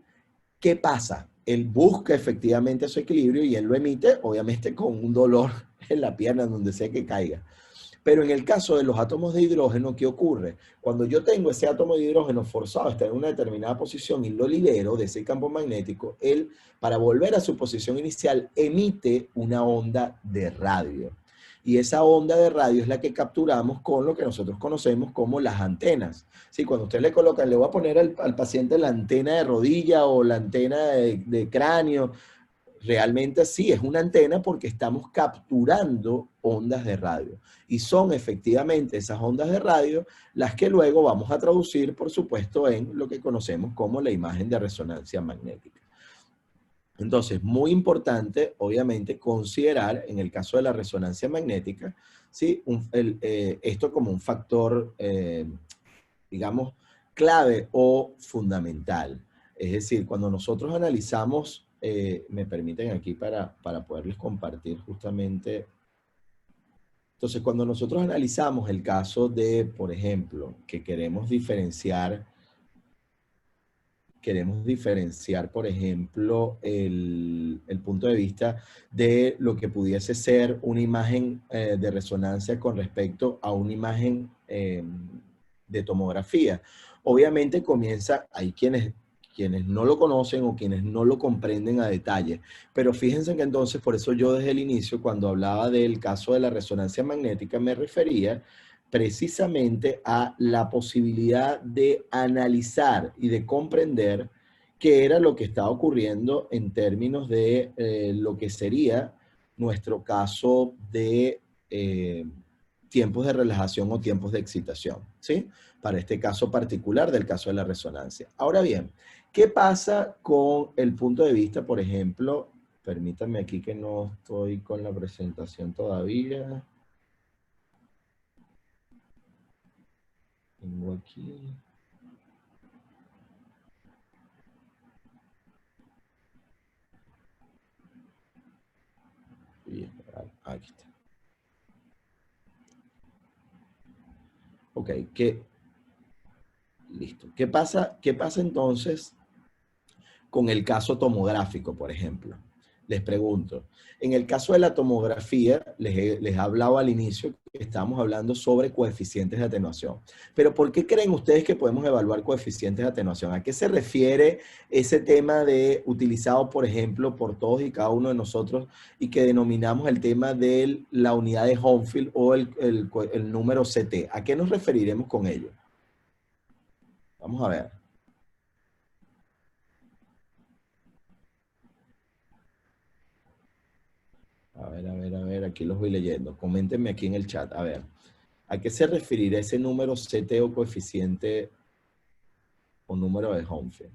¿Qué pasa? Él busca efectivamente su equilibrio y él lo emite, obviamente, con un dolor en la pierna, donde sea que caiga. Pero en el caso de los átomos de hidrógeno, ¿qué ocurre? Cuando yo tengo ese átomo de hidrógeno forzado a estar en una determinada posición y lo libero de ese campo magnético, él, para volver a su posición inicial, emite una onda de radio. Y esa onda de radio es la que capturamos con lo que nosotros conocemos como las antenas. Sí, cuando usted le colocan, le voy a poner al paciente la antena de rodilla o la antena de cráneo, realmente sí, es una antena porque estamos capturando ondas de radio. Y son efectivamente esas ondas de radio las que luego vamos a traducir, por supuesto, en lo que conocemos como la imagen de resonancia magnética. Entonces, muy importante, obviamente, considerar, en el caso de la resonancia magnética, ¿sí? Esto como un factor, digamos, clave o fundamental. Es decir, cuando nosotros analizamos, me permiten aquí para poderles compartir justamente. Entonces, cuando nosotros analizamos el caso de, por ejemplo, que queremos diferenciar, por ejemplo, el punto de vista de lo que pudiese ser una imagen de resonancia con respecto a una imagen de tomografía. Obviamente hay quienes no lo conocen o quienes no lo comprenden a detalle, pero fíjense que entonces, por eso yo desde el inicio, cuando hablaba del caso de la resonancia magnética, me refería precisamente a la posibilidad de analizar y de comprender qué era lo que estaba ocurriendo en términos de lo que sería nuestro caso de tiempos de relajación o tiempos de excitación, ¿sí? Para este caso particular del caso de la resonancia. Ahora bien, ¿qué pasa con el punto de vista, por ejemplo? Permítanme aquí que no estoy con la presentación todavía. Tengo aquí. Aquí está. Ok, listo. ¿Qué pasa entonces con el caso tomográfico, por ejemplo? Les pregunto, en el caso de la tomografía, les hablaba al inicio que estábamos hablando sobre coeficientes de atenuación. Pero ¿por qué creen ustedes que podemos evaluar coeficientes de atenuación? ¿A qué se refiere ese tema utilizado, por ejemplo, por todos y cada uno de nosotros y que denominamos el tema de la unidad de Homefield o el número CT? ¿A qué nos referiremos con ello? Vamos a ver. A ver, aquí los voy leyendo. Coméntenme aquí en el chat. A ver, ¿a qué se referirá ese número CT o coeficiente o número de Homefield?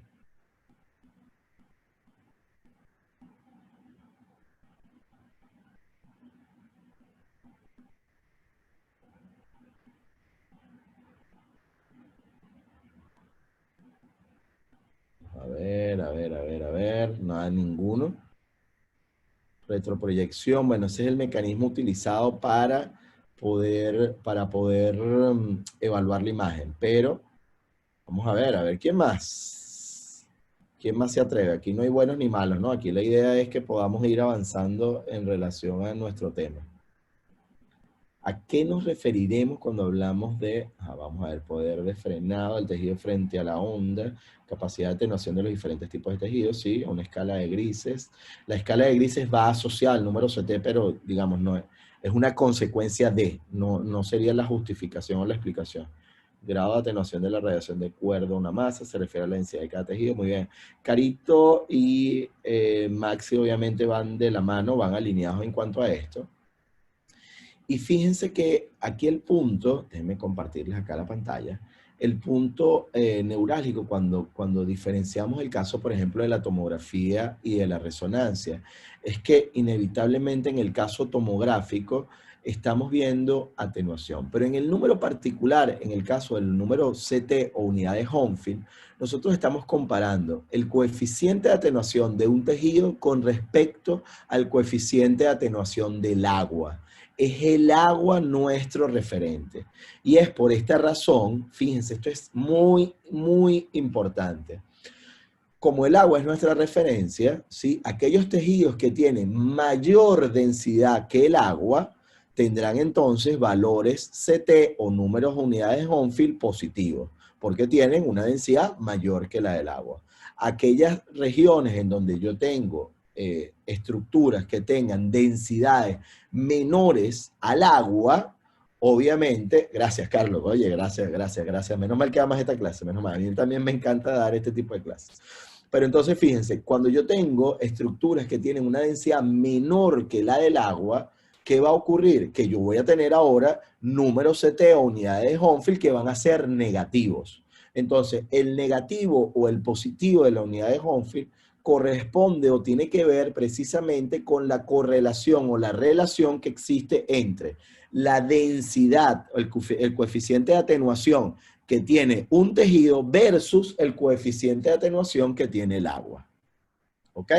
A ver, a ver, a ver, a ver. Nada, ninguno. Retroproyección, bueno, ese es el mecanismo utilizado para poder evaluar la imagen. Pero, vamos a ver, ¿quién más? ¿Quién más se atreve? Aquí no hay buenos ni malos, ¿no? Aquí la idea es que podamos ir avanzando en relación a nuestro tema. ¿A qué nos referiremos cuando hablamos de, vamos a ver, poder de frenado del tejido frente a la onda, capacidad de atenuación de los diferentes tipos de tejidos? Sí, a una escala de grises. La escala de grises va asociada al número CT, pero digamos, no es una consecuencia de, no sería la justificación o la explicación. Grado de atenuación de la radiación de acuerdo a una masa, se refiere a la densidad de cada tejido. Muy bien. Carito y Maxi obviamente van de la mano, van alineados en cuanto a esto. Y fíjense que aquí el punto, déjenme compartirles acá la pantalla, el punto neurálgico cuando diferenciamos el caso, por ejemplo, de la tomografía y de la resonancia, es que inevitablemente en el caso tomográfico estamos viendo atenuación. Pero en el número particular, en el caso del número CT o unidad de Hounsfield, nosotros estamos comparando el coeficiente de atenuación de un tejido con respecto al coeficiente de atenuación del agua. Es el agua nuestro referente. Y es por esta razón, fíjense, esto es muy, muy importante. Como el agua es nuestra referencia, ¿sí? Aquellos tejidos que tienen mayor densidad que el agua tendrán entonces valores CT o números de unidades Hounsfield positivos, porque tienen una densidad mayor que la del agua. Aquellas regiones en donde yo tengo estructuras que tengan densidades menores al agua, obviamente, gracias Carlos, oye, gracias, menos mal que amas esta clase, menos mal, a mí también me encanta dar este tipo de clases. Pero entonces fíjense, cuando yo tengo estructuras que tienen una densidad menor que la del agua, ¿qué va a ocurrir? Que yo voy a tener ahora números CT o unidades de Hounsfield que van a ser negativos. Entonces, el negativo o el positivo de la unidad de Hounsfield corresponde o tiene que ver precisamente con la correlación o la relación que existe entre la densidad, el coeficiente de atenuación que tiene un tejido versus el coeficiente de atenuación que tiene el agua. ¿Ok?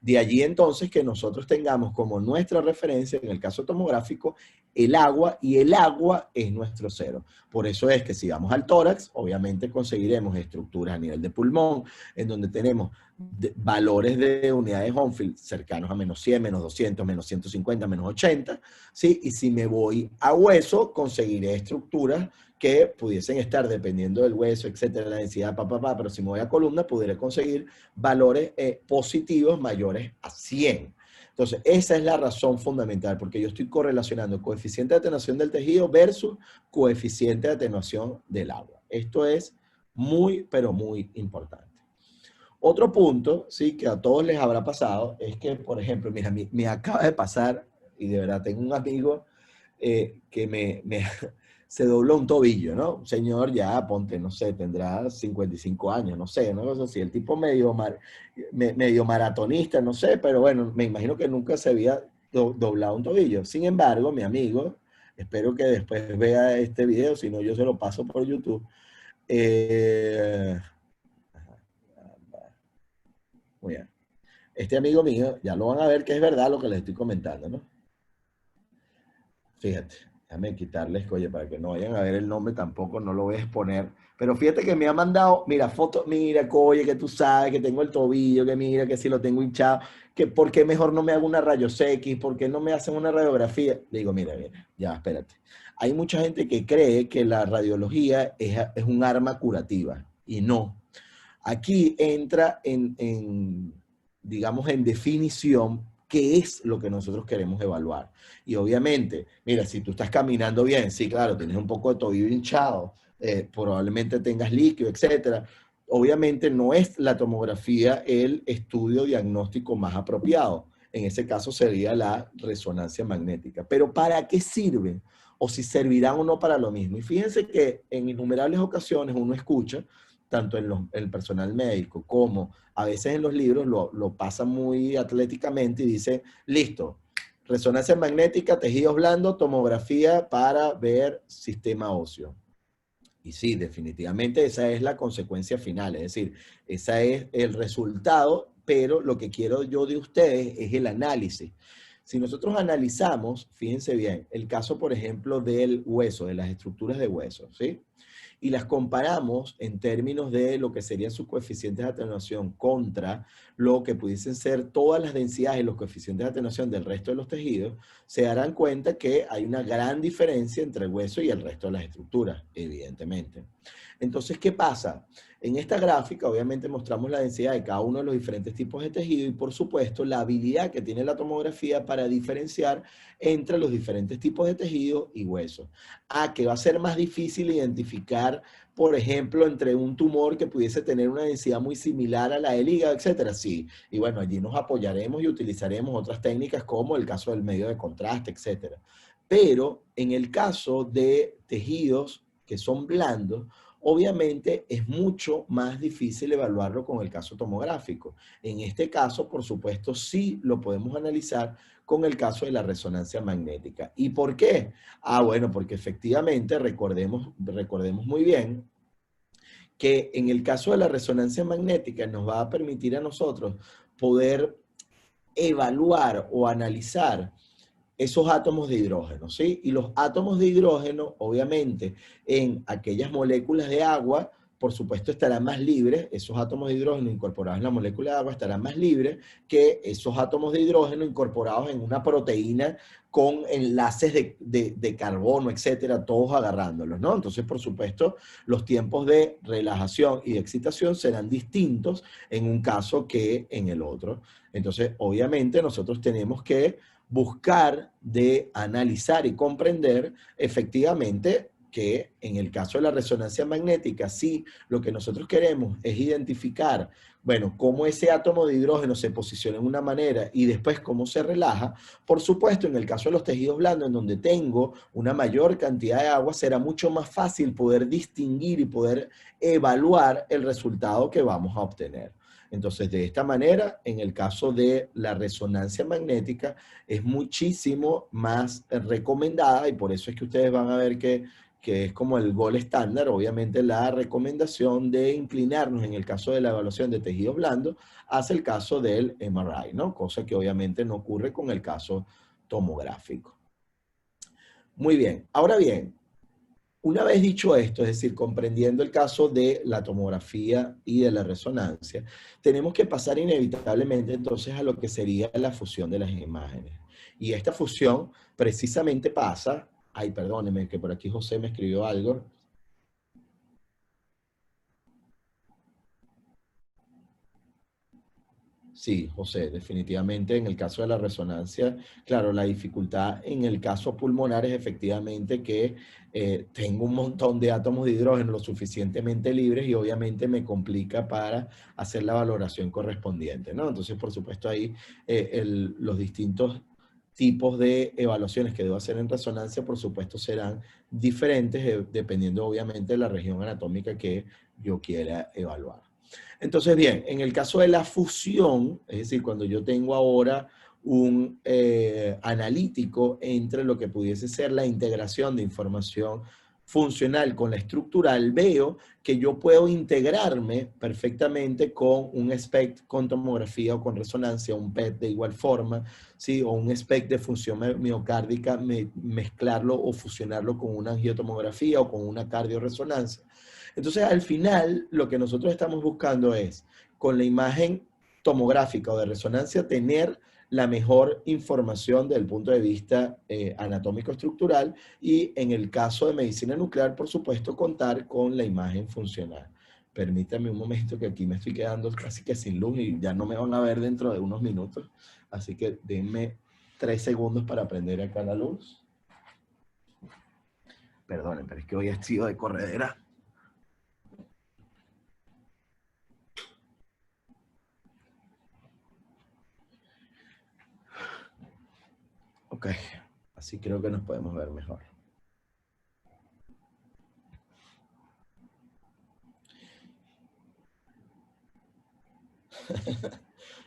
De allí entonces que nosotros tengamos como nuestra referencia, en el caso tomográfico, el agua, y el agua es nuestro cero. Por eso es que si vamos al tórax, obviamente conseguiremos estructuras a nivel de pulmón, en donde tenemos valores de unidades Hounsfield cercanos a menos 100, menos 200, menos 150, menos 80, ¿sí? Y si me voy a hueso, conseguiré estructuras que pudiesen estar, dependiendo del hueso, etcétera, la densidad, pero si me voy a columna, podré conseguir valores positivos mayores a 100. Entonces, esa es la razón fundamental, porque yo estoy correlacionando coeficiente de atenuación del tejido versus coeficiente de atenuación del agua. Esto es muy, pero muy importante. Otro punto, sí, que a todos les habrá pasado, es que, por ejemplo, mira, me acaba de pasar, y de verdad tengo un amigo que se dobló un tobillo, ¿no? Un señor ya, ponte, no sé, tendrá 55 años, no sé, una cosa así. El tipo medio maratonista, no sé, pero bueno, me imagino que nunca se había doblado un tobillo. Sin embargo, mi amigo, espero que después vea este video, si no yo se lo paso por YouTube. Muy bien. Este amigo mío, ya lo van a ver que es verdad lo que les estoy comentando, ¿no? Fíjate, déjame quitarles, oye, para que no vayan a ver el nombre tampoco, no lo voy a exponer. Pero fíjate que me ha mandado, mira, fotos, mira, oye, que tú sabes que tengo el tobillo, que mira, que si lo tengo hinchado, que por qué mejor no me hago una rayos X, por qué no me hacen una radiografía. Le digo, mira, ya, espérate. Hay mucha gente que cree que la radiología es un arma curativa, y no. Aquí entra digamos, en definición qué es lo que nosotros queremos evaluar. Y obviamente, mira, si tú estás caminando bien, sí, claro, tienes un poco de tobillo hinchado, probablemente tengas líquido, etcétera. Obviamente no es la tomografía el estudio diagnóstico más apropiado. En ese caso sería la resonancia magnética. Pero ¿para qué sirven? O si servirán o no para lo mismo. Y fíjense que en innumerables ocasiones uno escucha, tanto en el personal médico como a veces en los libros, lo pasa muy atléticamente y dice, listo, resonancia magnética, tejidos blandos, tomografía para ver sistema óseo. Y sí, definitivamente esa es la consecuencia final, es decir, ese es el resultado, pero lo que quiero yo de ustedes es el análisis. Si nosotros analizamos, fíjense bien, el caso, por ejemplo, del hueso, de las estructuras de hueso, ¿sí? Y las comparamos en términos de lo que serían sus coeficientes de atenuación contra lo que pudiesen ser todas las densidades y los coeficientes de atenuación del resto de los tejidos, se darán cuenta que hay una gran diferencia entre el hueso y el resto de las estructuras, evidentemente. Entonces, ¿qué pasa? En esta gráfica, obviamente, mostramos la densidad de cada uno de los diferentes tipos de tejido y, por supuesto, la habilidad que tiene la tomografía para diferenciar entre los diferentes tipos de tejido y hueso. Que va a ser más difícil identificar, por ejemplo, entre un tumor que pudiese tener una densidad muy similar a la del hígado, etcétera. Sí, y bueno, allí nos apoyaremos y utilizaremos otras técnicas como el caso del medio de contraste, etcétera. Pero en el caso de tejidos que son blandos, obviamente es mucho más difícil evaluarlo con el caso tomográfico. En este caso, por supuesto, sí lo podemos analizar con el caso de la resonancia magnética. ¿Y por qué? Bueno, porque efectivamente recordemos muy bien que en el caso de la resonancia magnética nos va a permitir a nosotros poder evaluar o analizar esos átomos de hidrógeno, ¿sí? Y los átomos de hidrógeno, obviamente, en aquellas moléculas de agua, por supuesto, estarán más libres, esos átomos de hidrógeno incorporados en la molécula de agua estarán más libres que esos átomos de hidrógeno incorporados en una proteína con enlaces de carbono, etcétera, todos agarrándolos, ¿no? Entonces, por supuesto, los tiempos de relajación y de excitación serán distintos en un caso que en el otro. Entonces, obviamente, nosotros tenemos que buscar de analizar y comprender efectivamente que en el caso de la resonancia magnética, sí, lo que nosotros queremos es identificar, bueno, cómo ese átomo de hidrógeno se posiciona en una manera y después cómo se relaja. Por supuesto, en el caso de los tejidos blandos, en donde tengo una mayor cantidad de agua, será mucho más fácil poder distinguir y poder evaluar el resultado que vamos a obtener. Entonces, de esta manera, en el caso de la resonancia magnética, es muchísimo más recomendada y por eso es que ustedes van a ver que es como el gol estándar, obviamente la recomendación de inclinarnos en el caso de la evaluación de tejidos blandos hacia el caso del MRI, ¿no? Cosa que obviamente no ocurre con el caso tomográfico. Muy bien, ahora bien, una vez dicho esto, es decir, comprendiendo el caso de la tomografía y de la resonancia, tenemos que pasar inevitablemente entonces a lo que sería la fusión de las imágenes. Y esta fusión precisamente pasa, ay, perdóneme, que por aquí José me escribió algo. Sí, José, definitivamente en el caso de la resonancia, claro, la dificultad en el caso pulmonar es efectivamente que tengo un montón de átomos de hidrógeno lo suficientemente libres y obviamente me complica para hacer la valoración correspondiente, ¿no? Entonces, por supuesto, ahí los distintos tipos de evaluaciones que debo hacer en resonancia, por supuesto, serán diferentes dependiendo obviamente de la región anatómica que yo quiera evaluar. Entonces, bien, en el caso de la fusión, es decir, cuando yo tengo ahora un analítico entre lo que pudiese ser la integración de información funcional con la estructural, veo que yo puedo integrarme perfectamente con un SPECT con tomografía o con resonancia, un PET de igual forma, ¿sí? O un SPECT de función miocárdica, mezclarlo o fusionarlo con una angiotomografía o con una cardioresonancia. Entonces, al final, lo que nosotros estamos buscando es, con la imagen tomográfica o de resonancia, tener la mejor información desde el punto de vista anatómico-estructural y en el caso de medicina nuclear, por supuesto, contar con la imagen funcional. Permítanme un momento que aquí me estoy quedando casi que sin luz y ya no me van a ver dentro de unos minutos. Así que denme 3 segundos para prender acá la luz. Perdonen, pero es que hoy he sido de corredera. Ok, así creo que nos podemos ver mejor.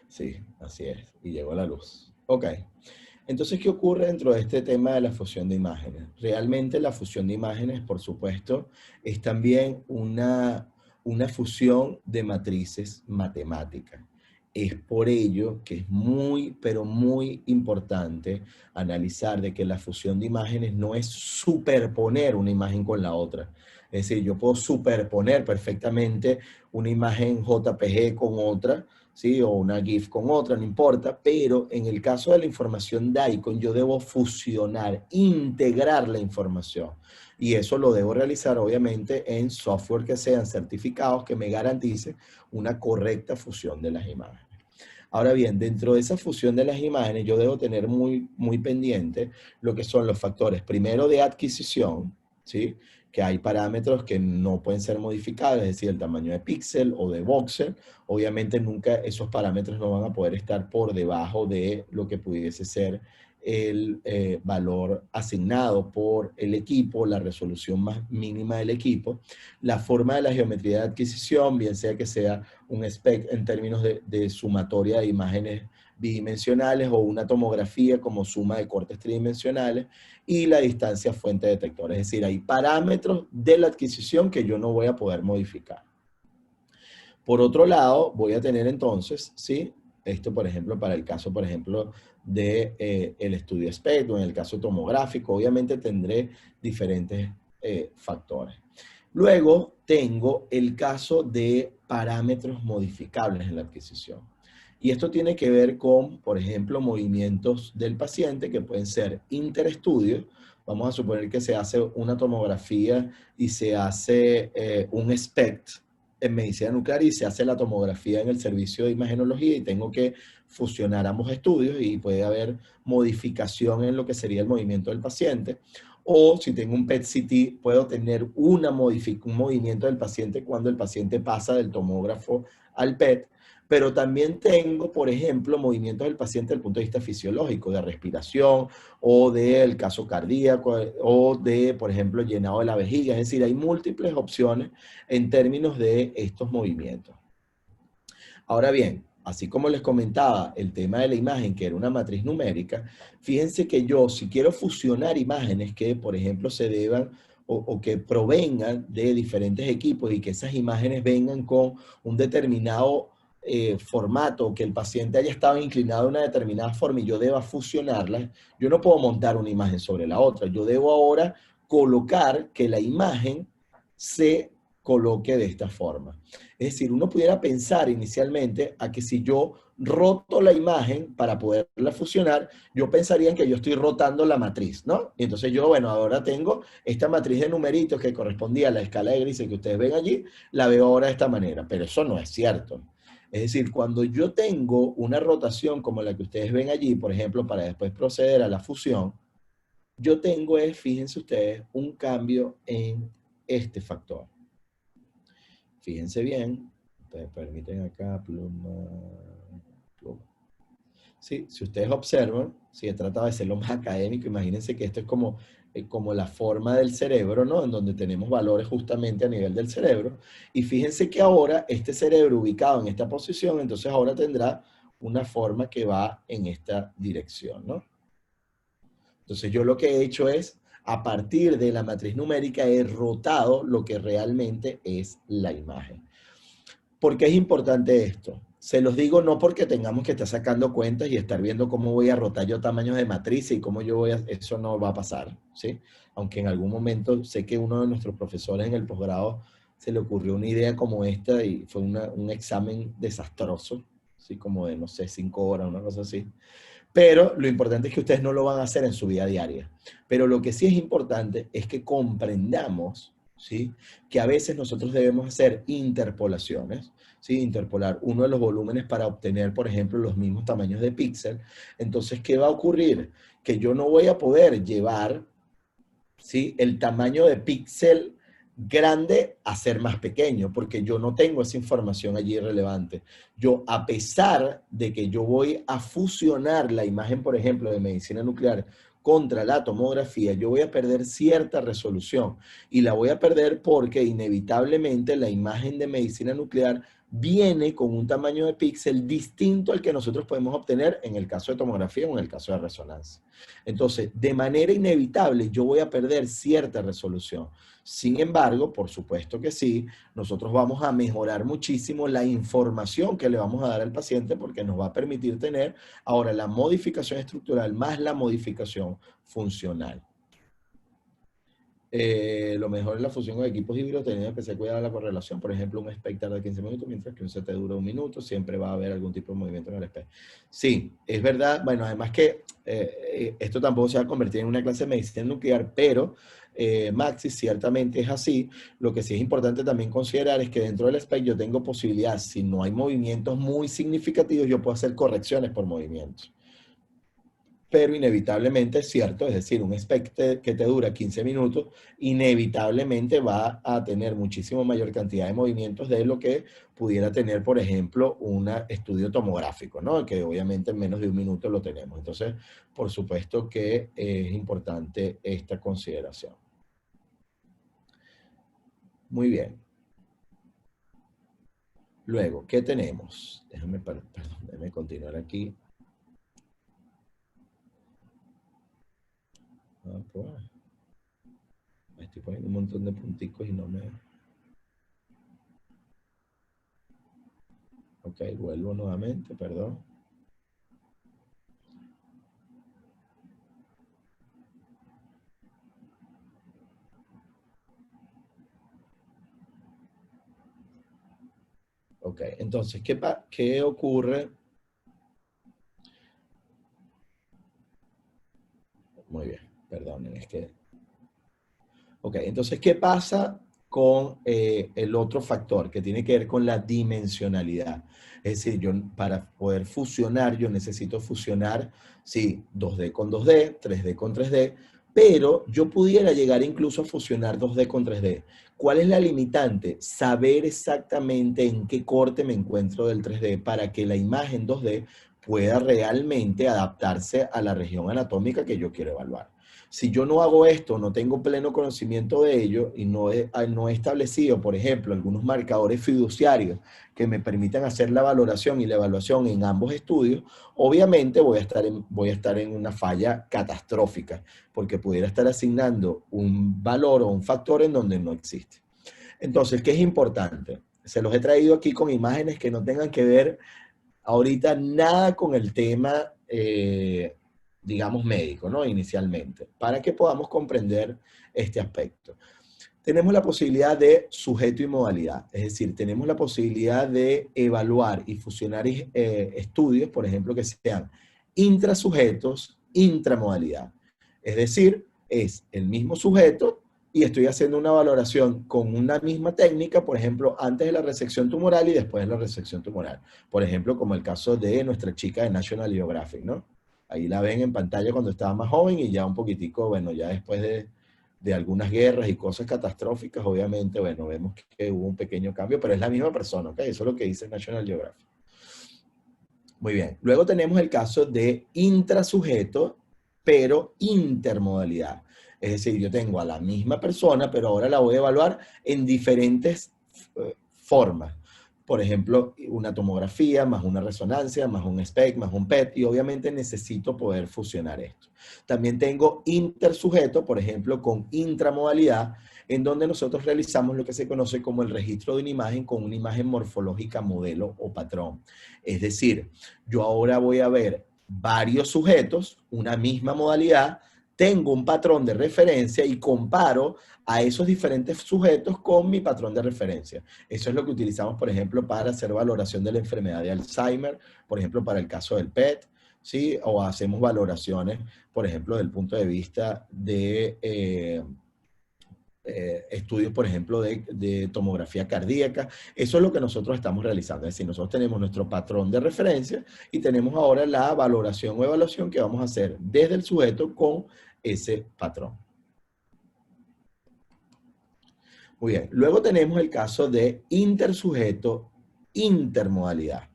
Sí, así es. Y llegó la luz. Ok. Entonces, ¿qué ocurre dentro de este tema de la fusión de imágenes? Realmente la fusión de imágenes, por supuesto, es también una fusión de matrices matemáticas. Es por ello que es muy, pero muy importante analizar de que la fusión de imágenes no es superponer una imagen con la otra. Es decir, yo puedo superponer perfectamente una imagen JPG con otra, ¿sí? O una GIF con otra, no importa, pero en el caso de la información DICOM yo debo fusionar, integrar la información. Y eso lo debo realizar obviamente en software que sean certificados que me garanticen una correcta fusión de las imágenes. Ahora bien, dentro de esa fusión de las imágenes yo debo tener muy pendiente lo que son los factores, primero de adquisición, ¿sí? Que hay parámetros que no pueden ser modificables, es decir, el tamaño de píxel o de voxel. Obviamente nunca esos parámetros no van a poder estar por debajo de lo que pudiese ser el valor asignado por el equipo, la resolución más mínima del equipo, la forma de la geometría de adquisición, bien sea que sea un SPEC en términos de sumatoria de imágenes bidimensionales o una tomografía como suma de cortes tridimensionales, y la distancia fuente detector. Es decir, hay parámetros de la adquisición que yo no voy a poder modificar. Por otro lado, voy a tener entonces, ¿sí? Esto, por ejemplo, para el caso, por ejemplo, de el estudio SPEC, o en el caso tomográfico, obviamente tendré diferentes factores. Luego tengo el caso de parámetros modificables en la adquisición. Y esto tiene que ver con, por ejemplo, movimientos del paciente que pueden ser interestudios. Vamos a suponer que se hace una tomografía y se hace un SPECT en medicina nuclear y se hace la tomografía en el servicio de imagenología y tengo que fusionar ambos estudios y puede haber modificación en lo que sería el movimiento del paciente. O si tengo un PET-CT, puedo tener un movimiento del paciente cuando el paciente pasa del tomógrafo al PET. Pero también tengo, por ejemplo, movimientos del paciente desde el punto de vista fisiológico, de respiración, o del caso cardíaco, o de, por ejemplo, llenado de la vejiga. Es decir, hay múltiples opciones en términos de estos movimientos. Ahora bien, así como les comentaba el tema de la imagen, que era una matriz numérica, fíjense que yo, si quiero fusionar imágenes que, por ejemplo, se deban o que provengan de diferentes equipos y que esas imágenes vengan con un determinado formato, que el paciente haya estado inclinado de una determinada forma y yo deba fusionarlas, yo no puedo montar una imagen sobre la otra. Yo debo ahora colocar que la imagen se coloque de esta forma. Es decir, uno pudiera pensar inicialmente a que si yo roto la imagen para poderla fusionar, yo pensaría en que yo estoy rotando la matriz, ¿no? Y entonces yo, bueno, ahora tengo esta matriz de numeritos que correspondía a la escala de grises que ustedes ven allí, la veo ahora de esta manera, pero eso no es cierto. Es decir, cuando yo tengo una rotación como la que ustedes ven allí, por ejemplo, para después proceder a la fusión, yo tengo, fíjense ustedes, un cambio en este factor. Fíjense bien, ustedes permiten acá, pluma. Sí, si ustedes observan, si he tratado de ser lo más académico, imagínense que esto es como la forma del cerebro, ¿no? En donde tenemos valores justamente a nivel del cerebro. Y fíjense que ahora este cerebro ubicado en esta posición, entonces ahora tendrá una forma que va en esta dirección, ¿no? Entonces yo lo que he hecho es, a partir de la matriz numérica, he rotado lo que realmente es la imagen. ¿Por qué es importante esto? Se los digo no porque tengamos que estar sacando cuentas y estar viendo cómo voy a rotar yo tamaños de matriz y cómo yo voy a... Eso no va a pasar, ¿sí? Aunque en algún momento sé que uno de nuestros profesores en el posgrado se le ocurrió una idea como esta y fue un examen desastroso, así como de, no sé, 5 horas, una cosa así. Pero lo importante es que ustedes no lo van a hacer en su vida diaria. Pero lo que sí es importante es que comprendamos, ¿sí?, que a veces nosotros debemos hacer interpolaciones, ¿sí? Interpolar uno de los volúmenes para obtener, por ejemplo, los mismos tamaños de píxel. Entonces, ¿qué va a ocurrir? Que yo no voy a poder llevar, ¿sí?, el tamaño de píxel grande a ser más pequeño, porque yo no tengo esa información allí relevante. Yo, a pesar de que yo voy a fusionar la imagen, por ejemplo, de medicina nuclear contra la tomografía, yo voy a perder cierta resolución y la voy a perder porque inevitablemente la imagen de medicina nuclear viene con un tamaño de píxel distinto al que nosotros podemos obtener en el caso de tomografía o en el caso de resonancia. Entonces, de manera inevitable, yo voy a perder cierta resolución. Sin embargo, por supuesto que sí, nosotros vamos a mejorar muchísimo la información que le vamos a dar al paciente porque nos va a permitir tener ahora la modificación estructural más la modificación funcional. Lo mejor es la fusión con equipos híbridos teniendo especial cuidado de la correlación. Por ejemplo, un SPEC tarda 15 minutos, mientras que un CT dura 1 minuto. Siempre va a haber algún tipo de movimiento en el SPEC. Sí, es verdad. Bueno, además que esto tampoco se va a convertir en una clase de medicina nuclear, pero Maxi, ciertamente es así. Lo que sí es importante también considerar es que dentro del SPEC yo tengo posibilidad, si no hay movimientos muy significativos, yo puedo hacer correcciones por movimientos. Pero inevitablemente es cierto, es decir, un SPEC que te dura 15 minutos, inevitablemente va a tener muchísimo mayor cantidad de movimientos de lo que pudiera tener, por ejemplo, un estudio tomográfico, ¿no? Que obviamente en menos de 1 minuto lo tenemos. Entonces, por supuesto que es importante esta consideración. Muy bien. Luego, ¿qué tenemos? Déjame continuar aquí. Pues, me estoy poniendo un montón de punticos y no me... Ok, vuelvo nuevamente, perdón. Ok, entonces, ¿qué ocurre? Muy bien, perdonen, es que... Ok, entonces, ¿qué pasa con el otro factor que tiene que ver con la dimensionalidad? Es decir, yo para poder fusionar, yo necesito fusionar, sí, 2D con 2D, 3D con 3D, pero yo pudiera llegar incluso a fusionar 2D con 3D. ¿Cuál es la limitante? Saber exactamente en qué corte me encuentro del 3D para que la imagen 2D pueda realmente adaptarse a la región anatómica que yo quiero evaluar. Si yo no hago esto, no tengo pleno conocimiento de ello y no he establecido, por ejemplo, algunos marcadores fiduciarios que me permitan hacer la valoración y la evaluación en ambos estudios, obviamente voy a estar en una falla catastrófica, porque pudiera estar asignando un valor o un factor en donde no existe. Entonces, ¿qué es importante? Se los he traído aquí con imágenes que no tengan que ver ahorita nada con el tema, digamos, médico, ¿no? Inicialmente, para que podamos comprender este aspecto. Tenemos la posibilidad de sujeto y modalidad, es decir, tenemos la posibilidad de evaluar y fusionar estudios, por ejemplo, que sean intrasujetos, intramodalidad. Es decir, es el mismo sujeto y estoy haciendo una valoración con una misma técnica, por ejemplo, antes de la resección tumoral y después de la resección tumoral. Por ejemplo, como el caso de nuestra chica de National Geographic, ¿no? Ahí la ven en pantalla cuando estaba más joven y ya un poquitico, bueno, ya después de algunas guerras y cosas catastróficas, obviamente, bueno, vemos que hubo un pequeño cambio, pero es la misma persona, ¿ok? Eso es lo que dice National Geographic. Muy bien. Luego tenemos el caso de intrasujeto, pero intermodalidad. Es decir, yo tengo a la misma persona, pero ahora la voy a evaluar en diferentes formas. Por ejemplo, una tomografía, más una resonancia, más un SPEC, más un PET, y obviamente necesito poder fusionar esto. También tengo intersujeto, por ejemplo, con intramodalidad, en donde nosotros realizamos lo que se conoce como el registro de una imagen con una imagen morfológica modelo o patrón. Es decir, yo ahora voy a ver varios sujetos, una misma modalidad, tengo un patrón de referencia y comparo a esos diferentes sujetos con mi patrón de referencia. Eso es lo que utilizamos, por ejemplo, para hacer valoración de la enfermedad de Alzheimer, por ejemplo, para el caso del PET, ¿sí? O hacemos valoraciones, por ejemplo, desde el punto de vista de estudios, por ejemplo, de tomografía cardíaca. Eso es lo que nosotros estamos realizando. Es decir, nosotros tenemos nuestro patrón de referencia y tenemos ahora la valoración o evaluación que vamos a hacer desde el sujeto con ese patrón. Muy bien. Luego tenemos el caso de intersujeto, intermodalidad.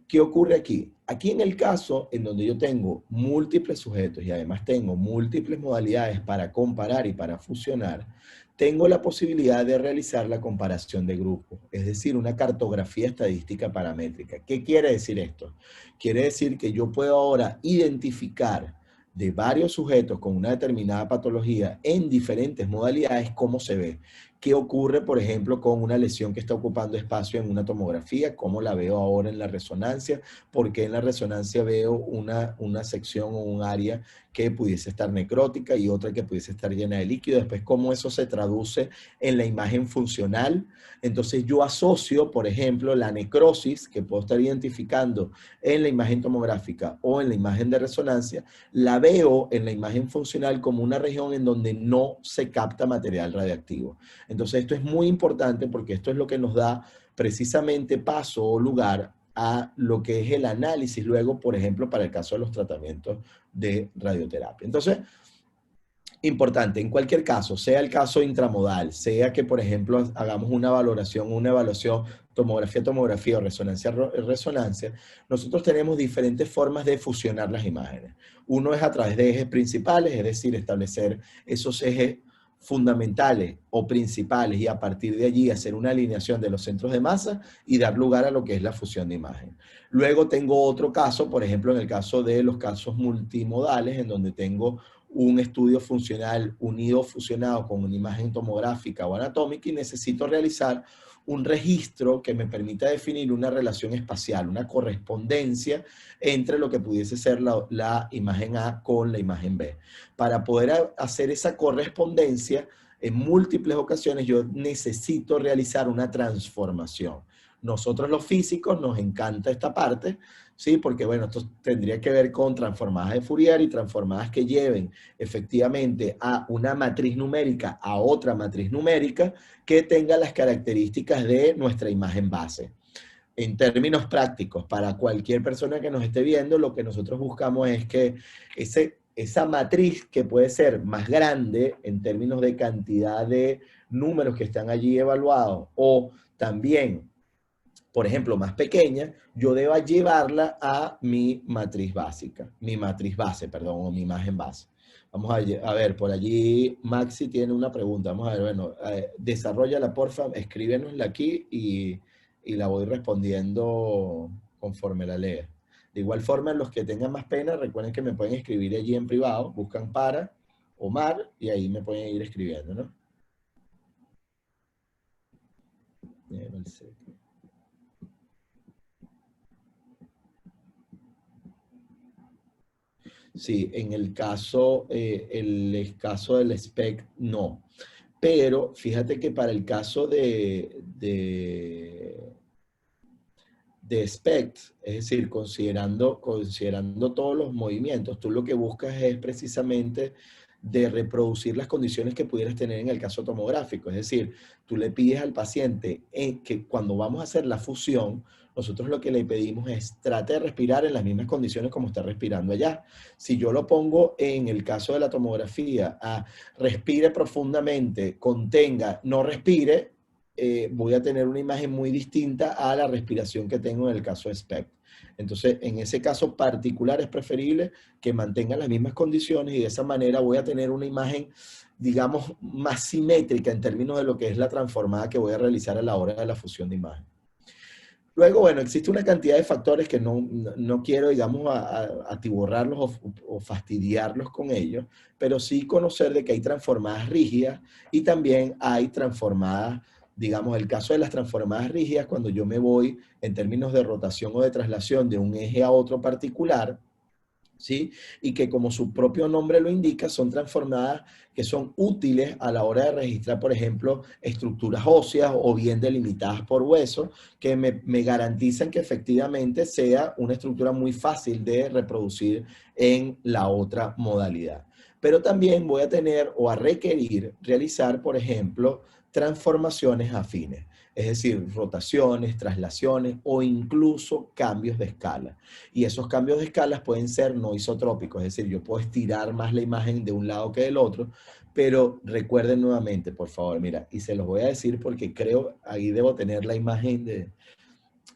¿Qué ocurre aquí? Aquí en el caso en donde yo tengo múltiples sujetos y además tengo múltiples modalidades para comparar y para fusionar, tengo la posibilidad de realizar la comparación de grupos, es decir, una cartografía estadística paramétrica. ¿Qué quiere decir esto? Quiere decir que yo puedo ahora identificar de varios sujetos con una determinada patología en diferentes modalidades cómo se ve. ¿Qué ocurre, por ejemplo, con una lesión que está ocupando espacio en una tomografía? ¿Cómo la veo ahora en la resonancia? ¿Por qué en la resonancia veo una sección o un área que pudiese estar necrótica y otra que pudiese estar llena de líquido? Después, ¿cómo eso se traduce en la imagen funcional? Entonces, yo asocio, por ejemplo, la necrosis que puedo estar identificando en la imagen tomográfica o en la imagen de resonancia, la veo en la imagen funcional como una región en donde no se capta material radiactivo. Entonces esto es muy importante porque esto es lo que nos da precisamente paso o lugar a lo que es el análisis luego, por ejemplo, para el caso de los tratamientos de radioterapia. Entonces, importante, en cualquier caso, sea el caso intramodal, sea que, por ejemplo, hagamos una evaluación tomografía o resonancia, nosotros tenemos diferentes formas de fusionar las imágenes. Uno es a través de ejes principales, es decir, establecer esos ejes fundamentales o principales y a partir de allí hacer una alineación de los centros de masa y dar lugar a lo que es la fusión de imagen. Luego tengo otro caso, por ejemplo, en el caso de los casos multimodales, en donde tengo un estudio funcional unido o fusionado con una imagen tomográfica o anatómica y necesito realizar un registro que me permita definir una relación espacial, una correspondencia entre lo que pudiese ser la imagen A con la imagen B. Para poder hacer esa correspondencia, en múltiples ocasiones yo necesito realizar una transformación. Nosotros los físicos nos encanta esta parte, ¿sí? Porque bueno, esto tendría que ver con transformadas de Fourier y transformadas que lleven efectivamente a una matriz numérica a otra matriz numérica que tenga las características de nuestra imagen base. En términos prácticos, para cualquier persona que nos esté viendo, lo que nosotros buscamos es que esa matriz que puede ser más grande en términos de cantidad de números que están allí evaluados o también, por ejemplo, más pequeña, yo deba llevarla a mi matriz básica, mi matriz base, perdón, o mi imagen base. Vamos a ver, por allí Maxi tiene una pregunta. Vamos a ver, bueno, desarrollala porfa, escríbenosla aquí y la voy respondiendo conforme la lea. De igual forma, los que tengan más pena, recuerden que me pueden escribir allí en privado, buscan para Omar y ahí me pueden ir escribiendo, ¿no? Sí, en el caso del SPEC, no. Pero fíjate que para el caso de SPECT, es decir, considerando todos los movimientos, tú lo que buscas es precisamente de reproducir las condiciones que pudieras tener en el caso tomográfico. Es decir, tú le pides al paciente que cuando vamos a hacer la fusión, nosotros lo que le pedimos es trate de respirar en las mismas condiciones como está respirando allá. Si yo lo pongo en el caso de la tomografía a respire profundamente, contenga, no respire, voy a tener una imagen muy distinta a la respiración que tengo en el caso de SPECT. Entonces, en ese caso particular es preferible que mantengan las mismas condiciones y de esa manera voy a tener una imagen, digamos, más simétrica en términos de lo que es la transformada que voy a realizar a la hora de la fusión de imagen. Luego, bueno, existe una cantidad de factores que no quiero, digamos, atiborrarlos o fastidiarlos con ellos, pero sí conocer de que hay transformadas rígidas y también hay transformadas, digamos, el caso de las transformadas rígidas, cuando yo me voy en términos de rotación o de traslación de un eje a otro particular, ¿sí? Y que como su propio nombre lo indica, son transformadas que son útiles a la hora de registrar, por ejemplo, estructuras óseas o bien delimitadas por hueso, que me garantizan que efectivamente sea una estructura muy fácil de reproducir en la otra modalidad. Pero también voy a tener o a requerir realizar, por ejemplo, transformaciones afines, es decir, rotaciones, traslaciones o incluso cambios de escala. Y esos cambios de escalas pueden ser no isotrópicos, es decir, yo puedo estirar más la imagen de un lado que del otro, pero recuerden nuevamente, por favor, mira, y se los voy a decir porque creo, ahí debo tener la imagen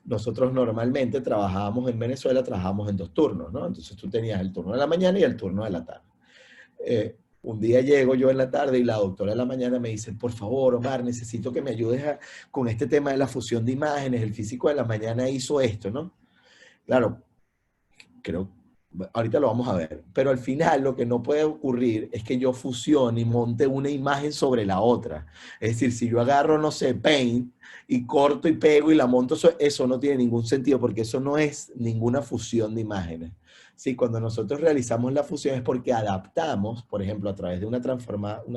nosotros normalmente trabajábamos en Venezuela, trabajábamos en 2 turnos, ¿no? Entonces tú tenías el turno de la mañana y el turno de la tarde. Un día llego yo en la tarde y la doctora de la mañana me dice, por favor, Omar, necesito que me ayudes con este tema de la fusión de imágenes. El físico de la mañana hizo esto, ¿no? Claro, creo, ahorita lo vamos a ver, pero al final lo que no puede ocurrir es que yo fusione y monte una imagen sobre la otra. Es decir, si yo agarro, no sé, Paint y corto y pego y la monto, eso no tiene ningún sentido porque eso no es ninguna fusión de imágenes. Sí, cuando nosotros realizamos la fusión es porque adaptamos, por ejemplo, a través de una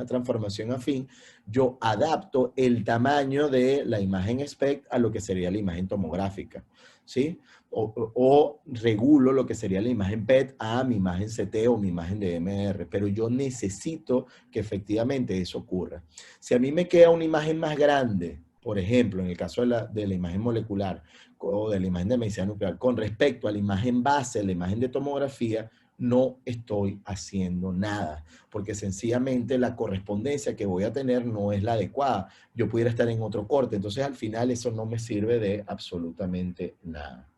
transformación afín, yo adapto el tamaño de la imagen SPECT a lo que sería la imagen tomográfica, ¿sí? O regulo lo que sería la imagen PET a mi imagen CT o mi imagen de MR, pero yo necesito que efectivamente eso ocurra. Si a mí me queda una imagen más grande, por ejemplo, en el caso de la imagen molecular o de la imagen de medicina nuclear, con respecto a la imagen base, la imagen de tomografía, no estoy haciendo nada, porque sencillamente la correspondencia que voy a tener no es la adecuada. Yo pudiera estar en otro corte, entonces al final eso no me sirve de absolutamente nada.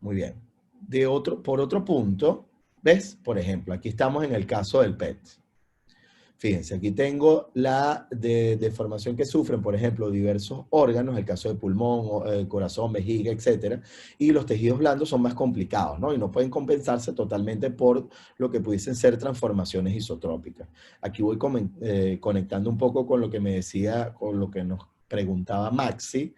Muy bien. Por otro punto, ¿ves? Por ejemplo, aquí estamos en el caso del PET. Fíjense, aquí tengo la deformación que sufren, por ejemplo, diversos órganos, el caso de pulmón, corazón, vejiga, etcétera, y los tejidos blandos son más complicados, ¿no? Y no pueden compensarse totalmente por lo que pudiesen ser transformaciones isotrópicas. Aquí voy conectando un poco con lo que me decía, con lo que nos preguntaba Maxi,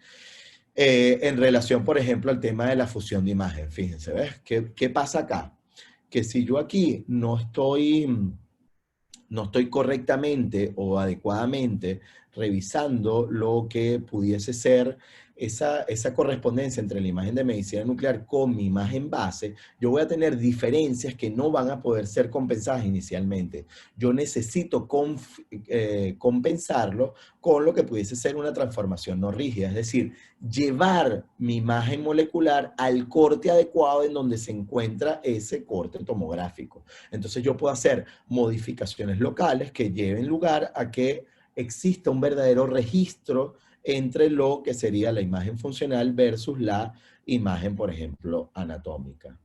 en relación, por ejemplo, al tema de la fusión de imagen. Fíjense, ¿ves? ¿Qué pasa acá? Que si yo aquí no estoy correctamente o adecuadamente revisando lo que pudiese ser esa correspondencia entre la imagen de medicina nuclear con mi imagen base, yo voy a tener diferencias que no van a poder ser compensadas inicialmente. Yo necesito compensarlo con lo que pudiese ser una transformación no rígida, es decir, llevar mi imagen molecular al corte adecuado en donde se encuentra ese corte tomográfico. Entonces yo puedo hacer modificaciones locales que lleven lugar a que exista un verdadero registro entre lo que sería la imagen funcional versus la imagen, por ejemplo, anatómica.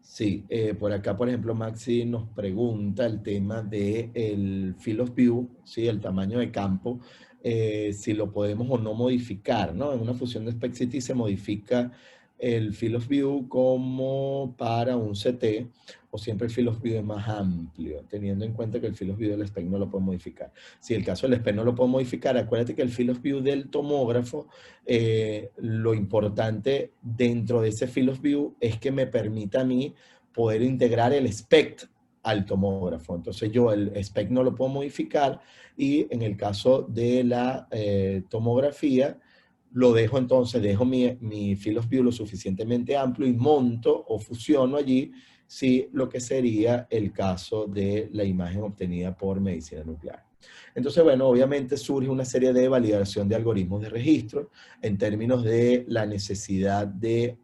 Sí, por acá, por ejemplo, Maxi nos pregunta el tema del field of view, ¿sí? El tamaño de campo, si lo podemos o no modificar, ¿no? En una fusión de Spec City se modifica el field of view como para un CT, o siempre el field of view es más amplio, teniendo en cuenta que el field of view del Spec no lo puede modificar. Si el caso del Spec no lo puedo modificar, acuérdate que el field of view del tomógrafo, lo importante dentro de ese field of view es que me permita a mí poder integrar el SPECT al tomógrafo. Entonces yo el SPECT no lo puedo modificar y en el caso de la tomografía, lo dejo entonces, dejo mi field of view lo suficientemente amplio y monto o fusiono allí, sí, lo que sería el caso de la imagen obtenida por medicina nuclear. Entonces, bueno, obviamente surge una serie de validación de algoritmos de registro en términos de la necesidad de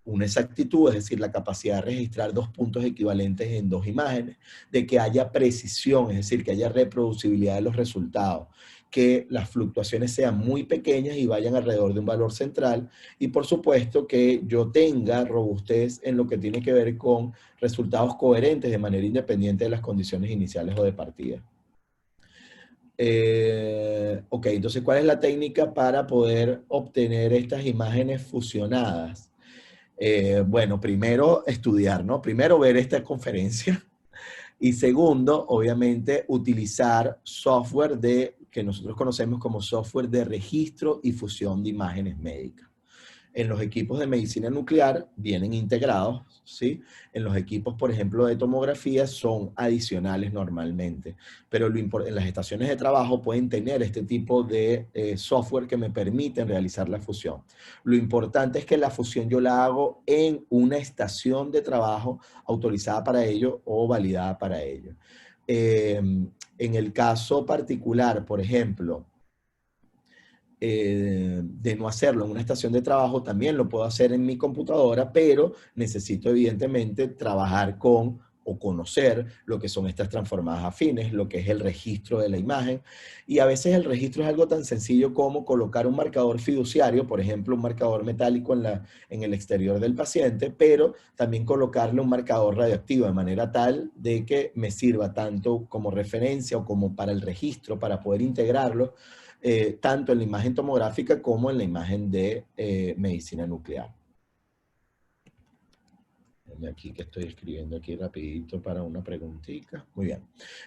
una exactitud, es decir, la capacidad de registrar 2 puntos equivalentes en 2 imágenes, de que haya precisión, es decir, que haya reproducibilidad de los resultados, que las fluctuaciones sean muy pequeñas y vayan alrededor de un valor central, y por supuesto que yo tenga robustez en lo que tiene que ver con resultados coherentes de manera independiente de las condiciones iniciales o de partida. Ok, entonces, ¿cuál es la técnica para poder obtener estas imágenes fusionadas? Bueno, primero estudiar, ¿no? Primero ver esta conferencia y segundo, obviamente, utilizar software que nosotros conocemos como software de registro y fusión de imágenes médicas. En los equipos de medicina nuclear vienen integrados, ¿sí? En los equipos, por ejemplo, de tomografía son adicionales normalmente, pero en las estaciones de trabajo pueden tener este tipo de software que me permiten realizar la fusión. Lo importante es que la fusión yo la hago en una estación de trabajo autorizada para ello o validada para ello. En el caso particular, por ejemplo, de no hacerlo en una estación de trabajo, también lo puedo hacer en mi computadora, pero necesito evidentemente trabajar con o conocer lo que son estas transformadas afines, lo que es el registro de la imagen. Y a veces el registro es algo tan sencillo como colocar un marcador fiduciario, por ejemplo, un marcador metálico en el exterior del paciente, pero también colocarle un marcador radioactivo de manera tal de que me sirva tanto como referencia o como para el registro, para poder integrarlo tanto en la imagen tomográfica como en la imagen de medicina nuclear. Aquí que estoy escribiendo aquí rapidito para una preguntita. Muy bien.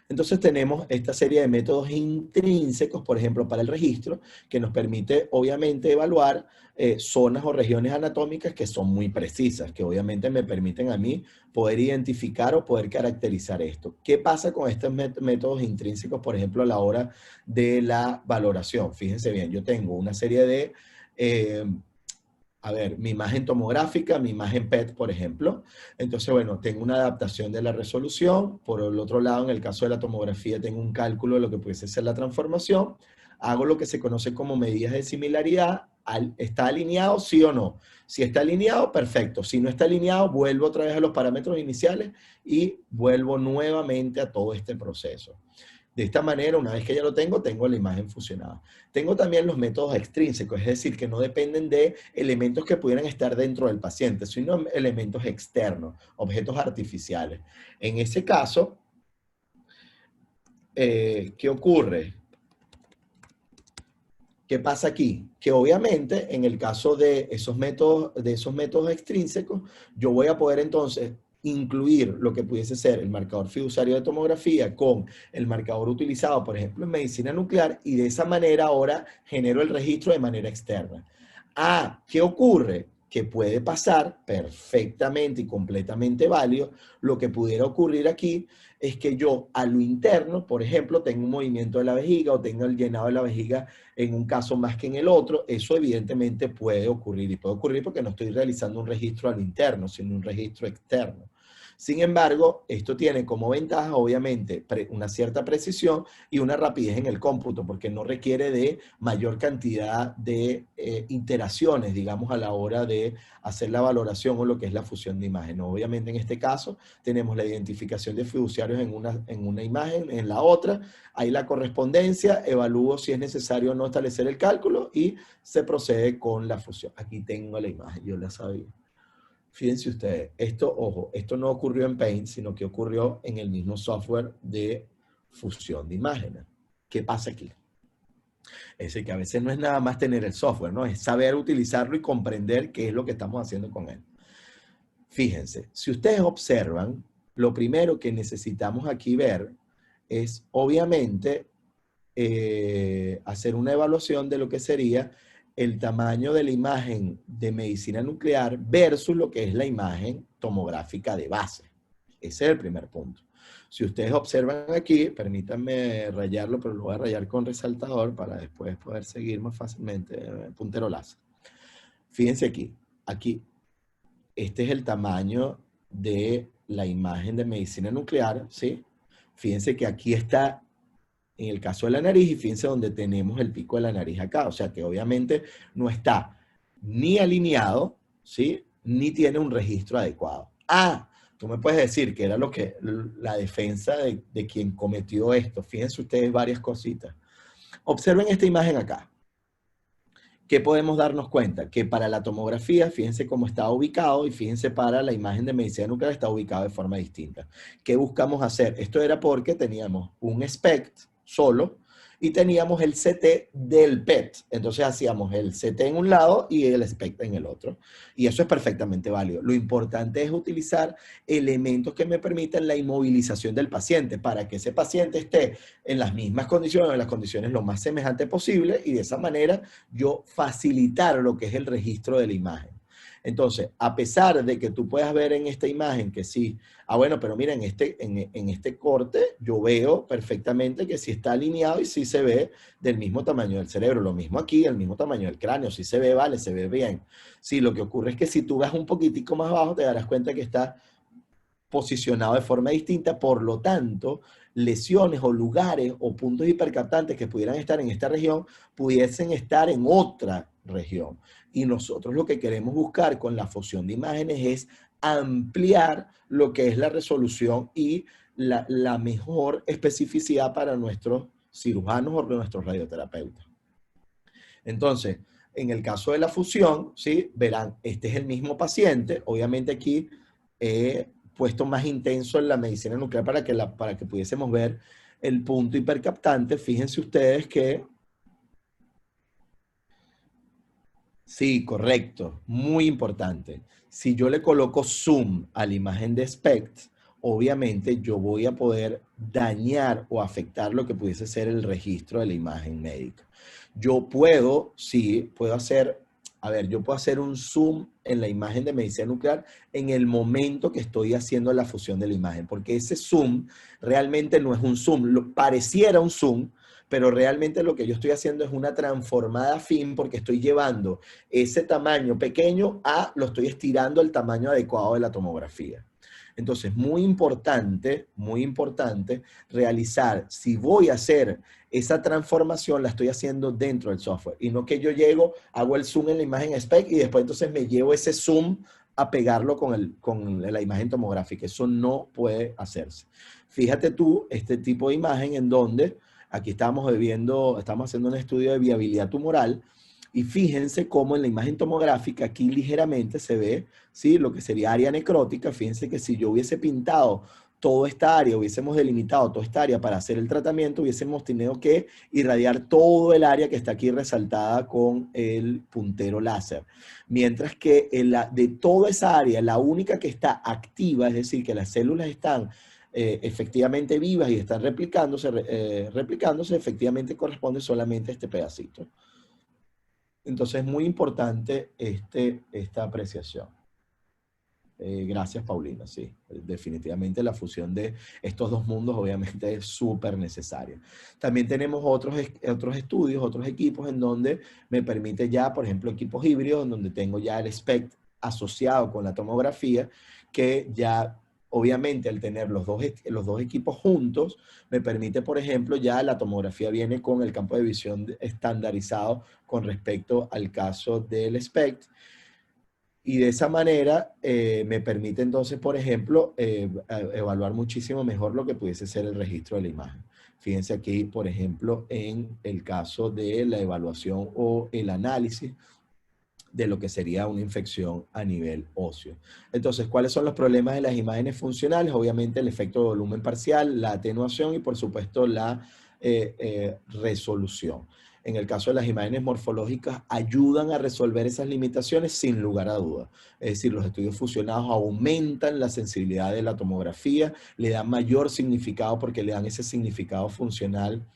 Entonces tenemos esta serie de métodos intrínsecos, por ejemplo, para el registro, que nos permite obviamente evaluar zonas o regiones anatómicas que son muy precisas, que obviamente me permiten a mí poder identificar o poder caracterizar esto. ¿Qué pasa con estos métodos intrínsecos, por ejemplo, a la hora de la valoración? Fíjense bien, yo tengo una serie de... a ver, mi imagen tomográfica, mi imagen PET, por ejemplo. Entonces, bueno, tengo una adaptación de la resolución. Por el otro lado, en el caso de la tomografía, tengo un cálculo de lo que pudiese ser la transformación. Hago lo que se conoce como medidas de similaridad. ¿Está alineado, sí o no? Si está alineado, perfecto. Si no está alineado, vuelvo otra vez a los parámetros iniciales y vuelvo nuevamente a todo este proceso. De esta manera, una vez que ya lo tengo, tengo la imagen fusionada. Tengo también los métodos extrínsecos, es decir, que no dependen de elementos que pudieran estar dentro del paciente, sino elementos externos, objetos artificiales. En ese caso, ¿qué ocurre? ¿Qué pasa aquí? Que obviamente en el caso de esos métodos extrínsecos, yo voy a poder entonces incluir lo que pudiese ser el marcador fiduciario de tomografía con el marcador utilizado, por ejemplo, en medicina nuclear, y de esa manera ahora genero el registro de manera externa. ¿Qué ocurre? Que puede pasar perfectamente y completamente válido. Lo que pudiera ocurrir aquí es que yo a lo interno, por ejemplo, tengo un movimiento de la vejiga o tengo el llenado de la vejiga en un caso más que en el otro. Eso evidentemente puede ocurrir, y puede ocurrir porque no estoy realizando un registro al interno, sino un registro externo. Sin embargo, esto tiene como ventaja, obviamente, una cierta precisión y una rapidez en el cómputo, porque no requiere de mayor cantidad de iteraciones, digamos, a la hora de hacer la valoración o lo que es la fusión de imagen. Obviamente, en este caso, tenemos la identificación de fiduciarios en una imagen, en la otra, hay la correspondencia, evalúo si es necesario o no establecer el cálculo y se procede con la fusión. Aquí tengo la imagen, yo la sabía. Fíjense ustedes, esto, ojo, esto no ocurrió en Paint, sino que ocurrió en el mismo software de fusión de imágenes. ¿Qué pasa aquí? Es decir, que a veces no es nada más tener el software, ¿no? Es saber utilizarlo y comprender qué es lo que estamos haciendo con él. Fíjense, si ustedes observan, lo primero que necesitamos aquí ver es, obviamente, hacer una evaluación de lo que sería el tamaño de la imagen de medicina nuclear versus lo que es la imagen tomográfica de base. Ese es el primer punto. Si ustedes observan aquí, permítanme rayarlo, pero lo voy a rayar con resaltador para después poder seguir más fácilmente, puntero láser. Fíjense aquí, este es el tamaño de la imagen de medicina nuclear, ¿sí? Fíjense que aquí está en el caso de la nariz, y fíjense donde tenemos el pico de la nariz acá, o sea que obviamente no está ni alineado, ¿sí? Ni tiene un registro adecuado. Tú me puedes decir que era lo que la defensa de quien cometió esto. Fíjense ustedes varias cositas. Observen esta imagen acá. ¿Qué podemos darnos cuenta? Que para la tomografía, fíjense cómo está ubicado, y fíjense para la imagen de medicina nuclear está ubicado de forma distinta. ¿Qué buscamos hacer? Esto era porque teníamos un SPECT solo y teníamos el CT del PET. Entonces hacíamos el CT en un lado y el SPECT en el otro. Y eso es perfectamente válido. Lo importante es utilizar elementos que me permitan la inmovilización del paciente para que ese paciente esté en las mismas condiciones, en las condiciones lo más semejantes posible, y de esa manera yo facilitar lo que es el registro de la imagen. Entonces, a pesar de que tú puedas ver en esta imagen que sí, bueno, pero mira, en este corte yo veo perfectamente que sí está alineado y sí se ve del mismo tamaño del cerebro. Lo mismo aquí, el mismo tamaño del cráneo, sí se ve, vale, se ve bien. Sí, lo que ocurre es que si tú vas un poquitico más abajo te darás cuenta que está posicionado de forma distinta, por lo tanto, lesiones o lugares o puntos hipercaptantes que pudieran estar en esta región pudiesen estar en otra región. Y nosotros lo que queremos buscar con la fusión de imágenes es ampliar lo que es la resolución y la mejor especificidad para nuestros cirujanos o nuestros radioterapeutas. Entonces, en el caso de la fusión, ¿sí? Verán, este es el mismo paciente. Obviamente aquí he puesto más intenso en la medicina nuclear para que pudiésemos ver el punto hipercaptante. Fíjense ustedes que... Sí, correcto. Muy importante. Si yo le coloco zoom a la imagen de SPECT, obviamente yo voy a poder dañar o afectar lo que pudiese ser el registro de la imagen médica. Yo puedo, sí, puedo hacer, a ver, yo puedo hacer un zoom en la imagen de medicina nuclear en el momento que estoy haciendo la fusión de la imagen, porque ese zoom realmente no es un zoom, pareciera un zoom, pero realmente lo que yo estoy haciendo es una transformada fin porque estoy llevando ese tamaño pequeño lo estoy estirando al tamaño adecuado de la tomografía. Entonces, muy importante realizar, si voy a hacer esa transformación, la estoy haciendo dentro del software y no que yo llego, hago el zoom en la imagen SPECT y después entonces me llevo ese zoom a pegarlo con la imagen tomográfica. Eso no puede hacerse. Fíjate tú, este tipo de imagen en donde aquí estamos haciendo un estudio de viabilidad tumoral y fíjense cómo en la imagen tomográfica aquí ligeramente se ve, ¿sí? Lo que sería área necrótica. Fíjense que si yo hubiese pintado toda esta área, hubiésemos delimitado toda esta área para hacer el tratamiento, hubiésemos tenido que irradiar todo el área que está aquí resaltada con el puntero láser. Mientras que de toda esa área, la única que está activa, es decir, que las células están efectivamente vivas y están replicándose, efectivamente corresponde solamente a este pedacito. Entonces es muy importante esta apreciación. Gracias, Paulina. Sí, definitivamente la fusión de estos dos mundos obviamente es súper necesaria. También tenemos otros estudios, otros equipos en donde me permite ya, por ejemplo, equipos híbridos, en donde tengo ya el SPECT asociado con la tomografía, que ya obviamente al tener los dos equipos juntos, me permite, por ejemplo, ya la tomografía viene con el campo de visión estandarizado con respecto al caso del SPECT. Y de esa manera me permite entonces, por ejemplo, evaluar muchísimo mejor lo que pudiese ser el registro de la imagen. Fíjense aquí, por ejemplo, en el caso de la evaluación o el análisis de lo que sería una infección a nivel óseo. Entonces, ¿cuáles son los problemas de las imágenes funcionales? Obviamente el efecto de volumen parcial, la atenuación y por supuesto la resolución. En el caso de las imágenes morfológicas, ayudan a resolver esas limitaciones sin lugar a dudas. Es decir, los estudios fusionados aumentan la sensibilidad de la tomografía, le dan mayor significado porque le dan ese significado funcional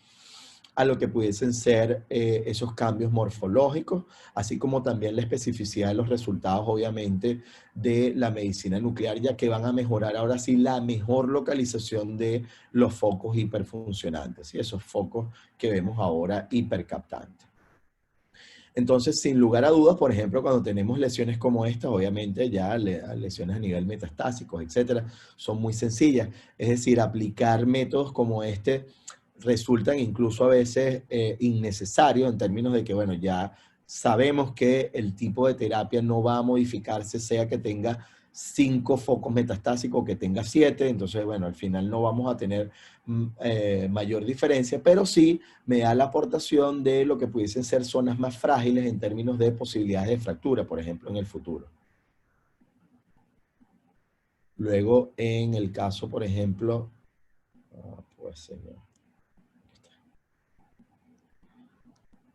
a lo que pudiesen ser esos cambios morfológicos, así como también la especificidad de los resultados, obviamente, de la medicina nuclear, ya que van a mejorar ahora sí la mejor localización de los focos hiperfuncionantes, y esos focos que vemos ahora hipercaptantes. Entonces, sin lugar a dudas, por ejemplo, cuando tenemos lesiones como esta, obviamente ya lesiones a nivel metastásicos, etcétera, son muy sencillas. Es decir, aplicar métodos como este resultan incluso a veces innecesarios en términos de que, bueno, ya sabemos que el tipo de terapia no va a modificarse, sea que tenga 5 focos metastásicos o que tenga 7, entonces, bueno, al final no vamos a tener mayor diferencia, pero sí me da la aportación de lo que pudiesen ser zonas más frágiles en términos de posibilidades de fractura, por ejemplo, en el futuro. Luego, en el caso, por ejemplo, pues señor.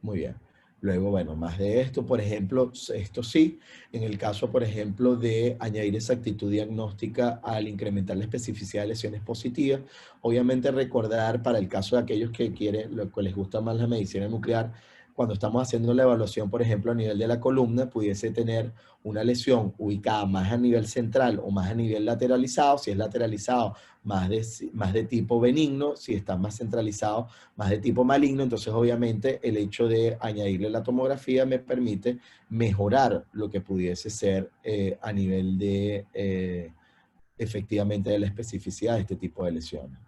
Muy bien. Luego, bueno, más de esto, por ejemplo, esto sí, en el caso, por ejemplo, de añadir exactitud diagnóstica al incrementar la especificidad de lesiones positivas, obviamente recordar para el caso de aquellos que quieren, lo que les gusta más la medicina nuclear, cuando estamos haciendo la evaluación, por ejemplo, a nivel de la columna, pudiese tener una lesión ubicada más a nivel central o más a nivel lateralizado. Si es lateralizado, más de tipo benigno. Si está más centralizado, más de tipo maligno. Entonces, obviamente, el hecho de añadirle la tomografía me permite mejorar lo que pudiese ser a nivel de, efectivamente, de la especificidad de este tipo de lesiones.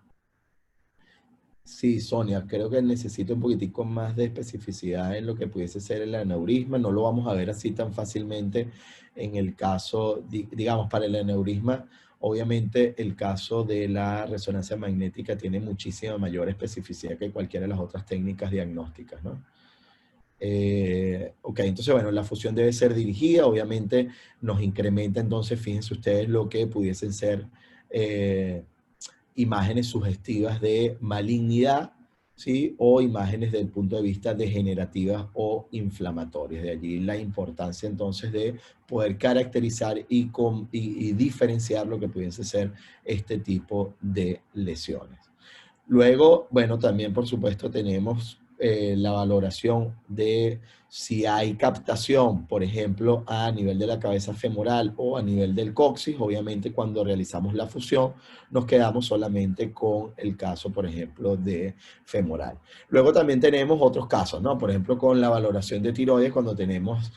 Sí, Sonia, creo que necesito un poquitico más de especificidad en lo que pudiese ser el aneurisma. No lo vamos a ver así tan fácilmente en el caso, digamos, para el aneurisma. Obviamente, el caso de la resonancia magnética tiene muchísima mayor especificidad que cualquiera de las otras técnicas diagnósticas, ¿no? Ok, entonces, bueno, la fusión debe ser dirigida. Obviamente, nos incrementa, entonces, fíjense ustedes lo que pudiesen ser eh, imágenes sugestivas de malignidad, ¿sí? O imágenes desde el punto de vista degenerativas o inflamatorias. De allí la importancia entonces de poder caracterizar y diferenciar lo que pudiese ser este tipo de lesiones. Luego, bueno, también por supuesto tenemos la valoración de si hay captación, por ejemplo, a nivel de la cabeza femoral o a nivel del coxis. Obviamente, cuando realizamos la fusión, nos quedamos solamente con el caso, por ejemplo, de femoral. Luego también tenemos otros casos, ¿no? Por ejemplo, con la valoración de tiroides, cuando tenemos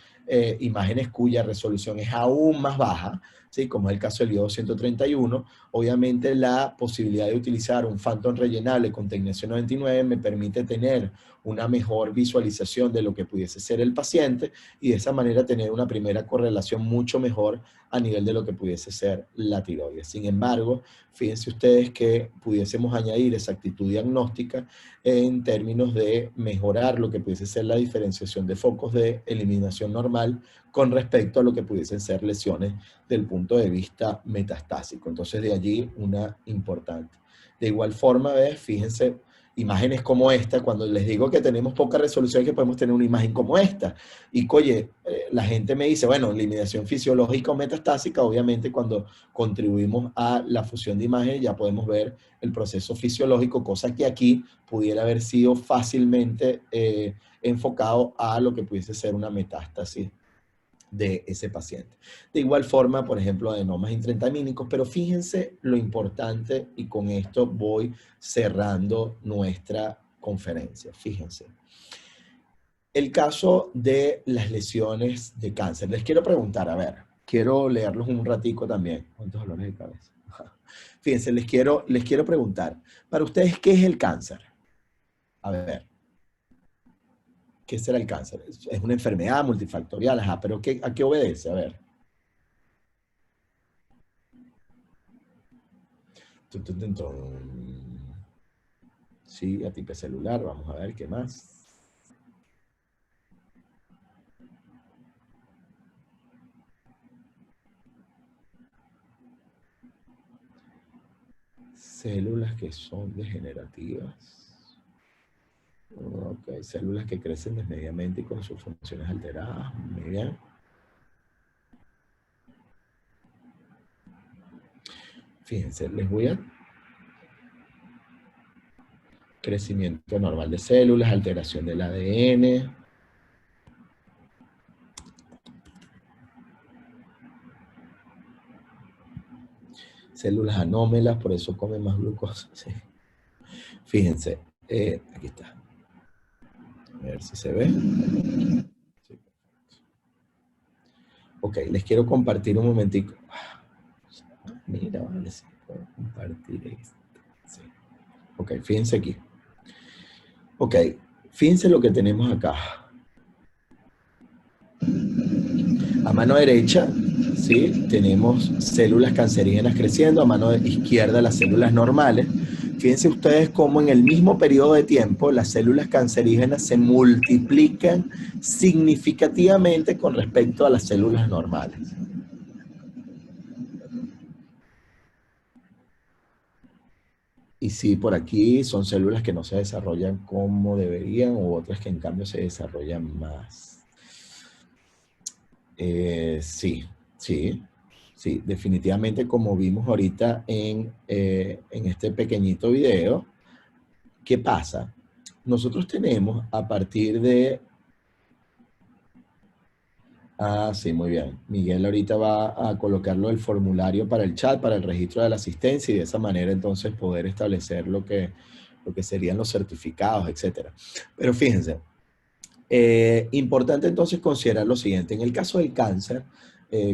imágenes cuya resolución es aún más baja, ¿sí? Como es el caso del iodo 131, obviamente la posibilidad de utilizar un Phantom rellenable con Tecnecio 99 me permite tener una mejor visualización de lo que pudiese ser el paciente y de esa manera tener una primera correlación mucho mejor a nivel de lo que pudiese ser la tiroides. Sin embargo, fíjense ustedes que pudiésemos añadir exactitud diagnóstica en términos de mejorar lo que pudiese ser la diferenciación de focos de eliminación normal con respecto a lo que pudiesen ser lesiones del punto de vista metastásico. Entonces, de allí una importante. De igual forma, ¿ves? Fíjense, imágenes como esta, cuando les digo que tenemos poca resolución, que podemos tener una imagen como esta. Y, oye, la gente me dice, bueno, eliminación fisiológica o metastásica, obviamente cuando contribuimos a la fusión de imágenes ya podemos ver el proceso fisiológico, cosa que aquí pudiera haber sido fácilmente enfocado a lo que pudiese ser una metástasis de ese paciente. De igual forma, por ejemplo, adenomas intrentamínicos, pero fíjense lo importante, y con esto voy cerrando nuestra conferencia. Fíjense. El caso de las lesiones de cáncer. Les quiero preguntar, a ver, quiero leerlos un ratico también. ¿Cuántos dolores de cabeza? Fíjense, les quiero preguntar, para ustedes, ¿qué es el cáncer? A ver, ¿qué será el cáncer? Es una enfermedad multifactorial, ajá, pero ¿a qué obedece? A ver. Sí, atipe celular, vamos a ver qué más. Células que son degenerativas. Ok, células que crecen desmedidamente y con sus funciones alteradas. Muy bien. Fíjense, les voy a... Crecimiento normal de células, alteración del ADN. Células anómelas, por eso comen más glucosa. Sí. Fíjense, aquí está. A ver si se ve. Sí. Ok, les quiero compartir un momentico. Mira, vale, si puedo compartir esto. Sí. Ok, fíjense aquí. Ok, fíjense lo que tenemos acá. A mano derecha, ¿sí? Tenemos células cancerígenas creciendo, a mano izquierda las células normales. Fíjense ustedes cómo en el mismo periodo de tiempo las células cancerígenas se multiplican significativamente con respecto a las células normales. Y sí, por aquí son células que no se desarrollan como deberían u otras que en cambio se desarrollan más. Sí, sí, definitivamente como vimos ahorita en este pequeñito video. ¿Qué pasa? Nosotros tenemos a partir de... Ah, sí, muy bien. Miguel ahorita va a colocarlo el formulario para el chat, para el registro de la asistencia y de esa manera entonces poder establecer lo que serían los certificados, etcétera. Pero fíjense, importante entonces considerar lo siguiente. En el caso del cáncer,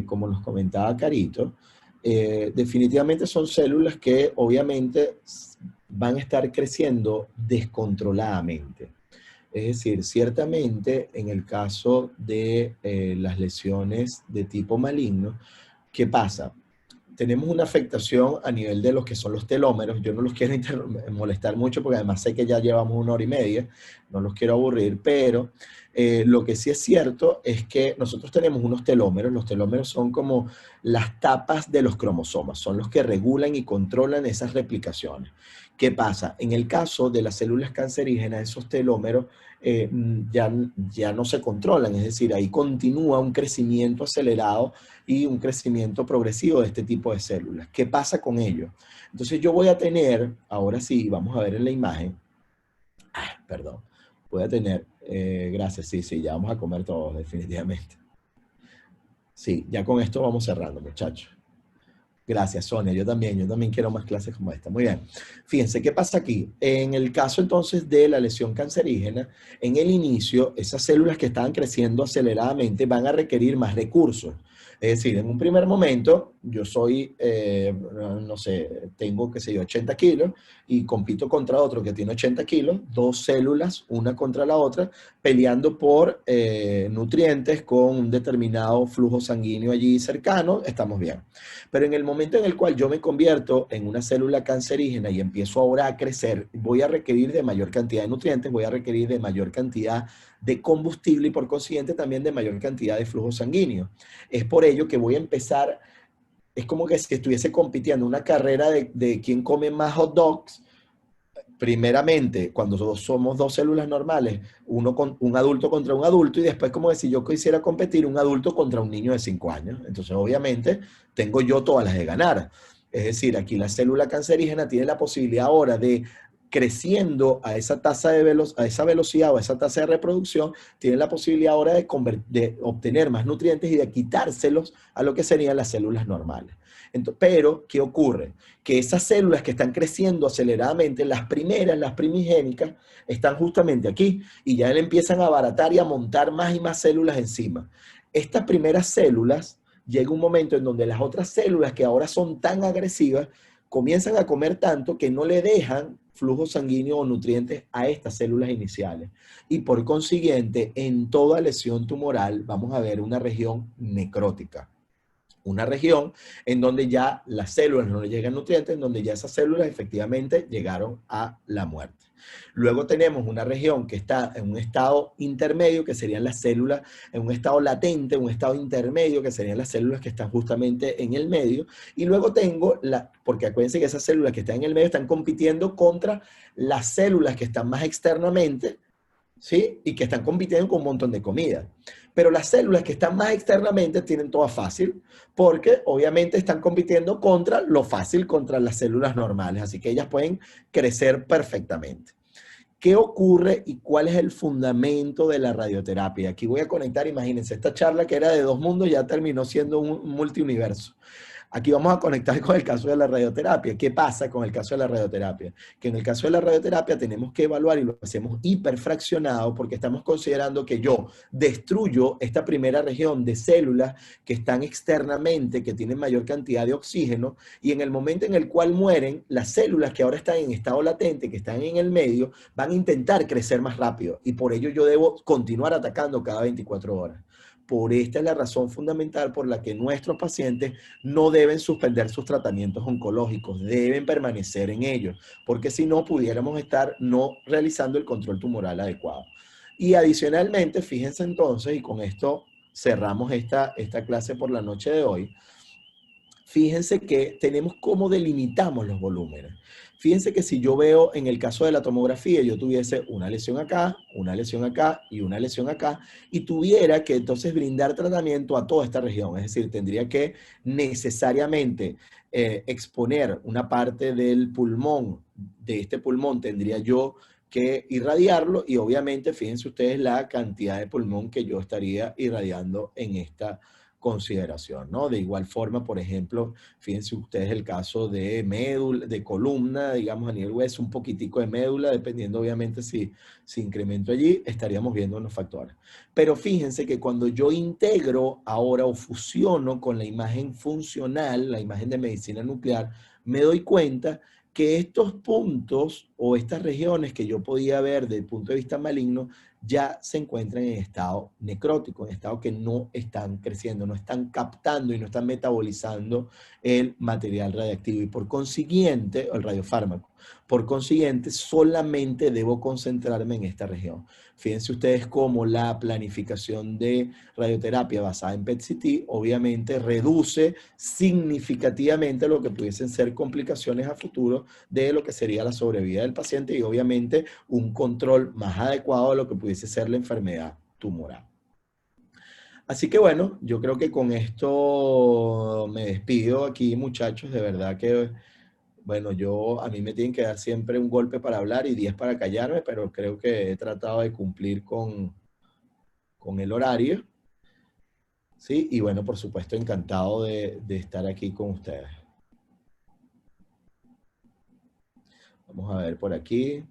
como nos comentaba Carito, definitivamente son células que obviamente van a estar creciendo descontroladamente. Es decir, ciertamente en el caso de las lesiones de tipo maligno, ¿qué pasa? Tenemos una afectación a nivel de lo que son los telómeros. Yo no los quiero molestar mucho porque además sé que ya llevamos 1 hora y media, no los quiero aburrir, pero lo que sí es cierto es que nosotros tenemos unos telómeros. Los telómeros son como las tapas de los cromosomas, son los que regulan y controlan esas replicaciones. ¿Qué pasa? En el caso de las células cancerígenas, esos telómeros ya no se controlan, es decir, ahí continúa un crecimiento acelerado y un crecimiento progresivo de este tipo de células. ¿Qué pasa con ello? Entonces yo voy a tener, ahora sí, vamos a ver en la imagen, perdón, voy a tener, gracias, sí, ya vamos a comer todos definitivamente. Sí, ya con esto vamos cerrando, muchachos. Gracias, Sonia. Yo también quiero más clases como esta. Muy bien. Fíjense, ¿qué pasa aquí? En el caso entonces de la lesión cancerígena, en el inicio, esas células que estaban creciendo aceleradamente van a requerir más recursos. Es decir, en un primer momento, yo soy, no sé, tengo, qué sé yo, 80 kilos y compito contra otro que tiene 80 kilos, dos células, una contra la otra, peleando por nutrientes con un determinado flujo sanguíneo allí cercano, estamos bien. Pero en el momento en el cual yo me convierto en una célula cancerígena y empiezo ahora a crecer, voy a requerir de mayor cantidad de nutrientes, voy a requerir de mayor cantidad de combustible y por consiguiente también de mayor cantidad de flujo sanguíneo. Es por ello que voy a empezar, es como que si estuviese compitiendo una carrera de quién come más hot dogs. Primeramente, cuando somos dos células normales, un adulto contra un adulto, y después como que si yo quisiera competir un adulto contra un niño de 5 años. Entonces, obviamente, tengo yo todas las de ganar. Es decir, aquí la célula cancerígena tiene la posibilidad ahora de, creciendo a esa tasa a esa velocidad o a esa tasa de reproducción, tiene la posibilidad ahora de obtener más nutrientes y de quitárselos a lo que serían las células normales. Pero, ¿qué ocurre? Que esas células que están creciendo aceleradamente, las primeras, las primigénicas, están justamente aquí y ya le empiezan a abaratar y a montar más y más células encima. Estas primeras células, llega un momento en donde las otras células que ahora son tan agresivas, comienzan a comer tanto que no le dejan flujo sanguíneo o nutrientes a estas células iniciales. Y por consiguiente, en toda lesión tumoral vamos a ver una región necrótica. Una región en donde ya las células no le llegan nutrientes, en donde ya esas células efectivamente llegaron a la muerte. Luego tenemos una región que está en un estado intermedio, que serían las células, en un estado latente, un estado intermedio, que serían las células que están justamente en el medio. Y luego tengo, porque acuérdense que esas células que están en el medio están compitiendo contra las células que están más externamente, ¿sí? Y que están compitiendo con un montón de comida. Pero las células que están más externamente tienen todo fácil, porque obviamente están compitiendo contra lo fácil, contra las células normales, así que ellas pueden crecer perfectamente. ¿Qué ocurre y cuál es el fundamento de la radioterapia? Aquí voy a conectar, imagínense, esta charla que era de dos mundos ya terminó siendo un multiuniverso. Aquí vamos a conectar con el caso de la radioterapia. ¿Qué pasa con el caso de la radioterapia? Que en el caso de la radioterapia tenemos que evaluar y lo hacemos hiperfraccionado porque estamos considerando que yo destruyo esta primera región de células que están externamente, que tienen mayor cantidad de oxígeno, y en el momento en el cual mueren, las células que ahora están en estado latente, que están en el medio, van a intentar crecer más rápido y por ello yo debo continuar atacando cada 24 horas. Por esta es la razón fundamental por la que nuestros pacientes no deben suspender sus tratamientos oncológicos, deben permanecer en ellos, porque si no pudiéramos estar no realizando el control tumoral adecuado. Y adicionalmente, fíjense entonces, y con esto cerramos esta clase por la noche de hoy, fíjense que tenemos cómo delimitamos los volúmenes. Fíjense que si yo veo en el caso de la tomografía, yo tuviese una lesión acá y una lesión acá, y tuviera que entonces brindar tratamiento a toda esta región. Es decir, tendría que necesariamente exponer una parte del pulmón, de este pulmón tendría yo que irradiarlo y obviamente fíjense ustedes la cantidad de pulmón que yo estaría irradiando en esta consideración, ¿no? De igual forma, por ejemplo, fíjense ustedes el caso de médula, de columna, digamos a nivel hueso, un poquitico de médula, dependiendo obviamente si incremento allí, estaríamos viendo unos factores. Pero fíjense que cuando yo integro ahora o fusiono con la imagen funcional, la imagen de medicina nuclear, me doy cuenta que estos puntos o estas regiones que yo podía ver desde el punto de vista maligno ya se encuentran en estado necrótico, en estado que no están creciendo, no están captando y no están metabolizando el material radiactivo y por consiguiente, el radiofármaco. Por consiguiente, solamente debo concentrarme en esta región. Fíjense ustedes cómo la planificación de radioterapia basada en PET-CT obviamente reduce significativamente lo que pudiesen ser complicaciones a futuro de lo que sería la sobrevida del paciente y obviamente un control más adecuado de lo que pudiese ser la enfermedad tumoral. Así que bueno, yo creo que con esto me despido aquí, muchachos. De verdad que, bueno, a mí me tienen que dar siempre un golpe para hablar y 10 para callarme, pero creo que he tratado de cumplir con el horario. Sí, y bueno, por supuesto, encantado de estar aquí con ustedes. Vamos a ver por aquí.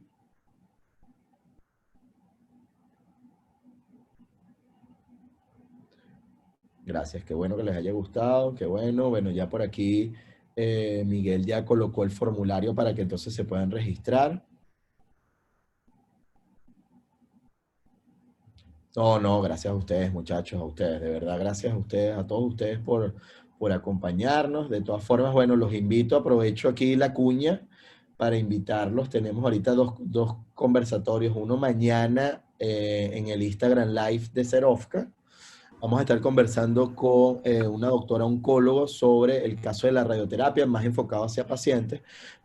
Gracias, qué bueno que les haya gustado, qué bueno. Bueno, ya por aquí Miguel ya colocó el formulario para que entonces se puedan registrar. No, no, gracias a ustedes, muchachos, a ustedes, de verdad, gracias a ustedes, a todos ustedes por acompañarnos. De todas formas, bueno, los invito, aprovecho aquí la cuña para invitarlos. Tenemos ahorita dos conversatorios, uno mañana en el Instagram Live de Serofka. Vamos a estar conversando con una doctora oncóloga sobre el caso de la radioterapia, más enfocado hacia pacientes,